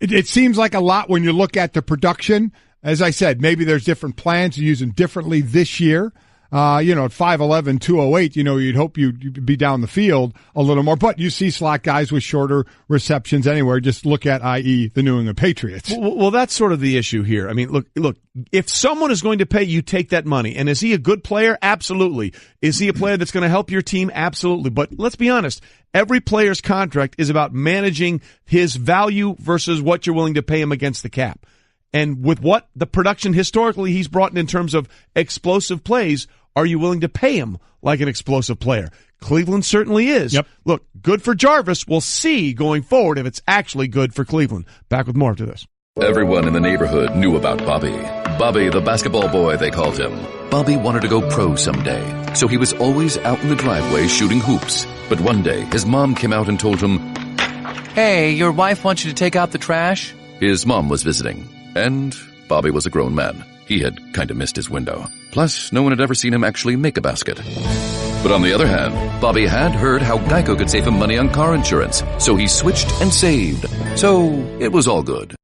it seems like a lot when you look at the production. As I said, maybe there's different plans to use them differently this year. At 5'11", 208, you'd hope you'd be down the field a little more. But you see slot guys with shorter receptions anywhere. Just look at, i.e., the New England Patriots. Well, that's sort of the issue here. I mean, look, if someone is going to pay, you take that money. And is he a good player? Absolutely. Is he a player that's going to help your team? Absolutely. But let's be honest. Every player's contract is about managing his value versus what you're willing to pay him against the cap. And with what the production historically he's brought in terms of explosive plays, are you willing to pay him like an explosive player? Cleveland certainly is. Yep. Look, good for Jarvis. We'll see going forward if it's actually good for Cleveland. Back with more after this. Everyone in the neighborhood knew about Bobby. Bobby, the basketball boy, they called him. Bobby wanted to go pro someday, so he was always out in the driveway shooting hoops. But one day, his mom came out and told him, "Hey, your wife wants you to take out the trash?" His mom was visiting, and Bobby was a grown man. He had kind of missed his window. Plus, no one had ever seen him actually make a basket. But on the other hand, Bobby had heard how Geico could save him money on car insurance, so he switched and saved. So it was all good.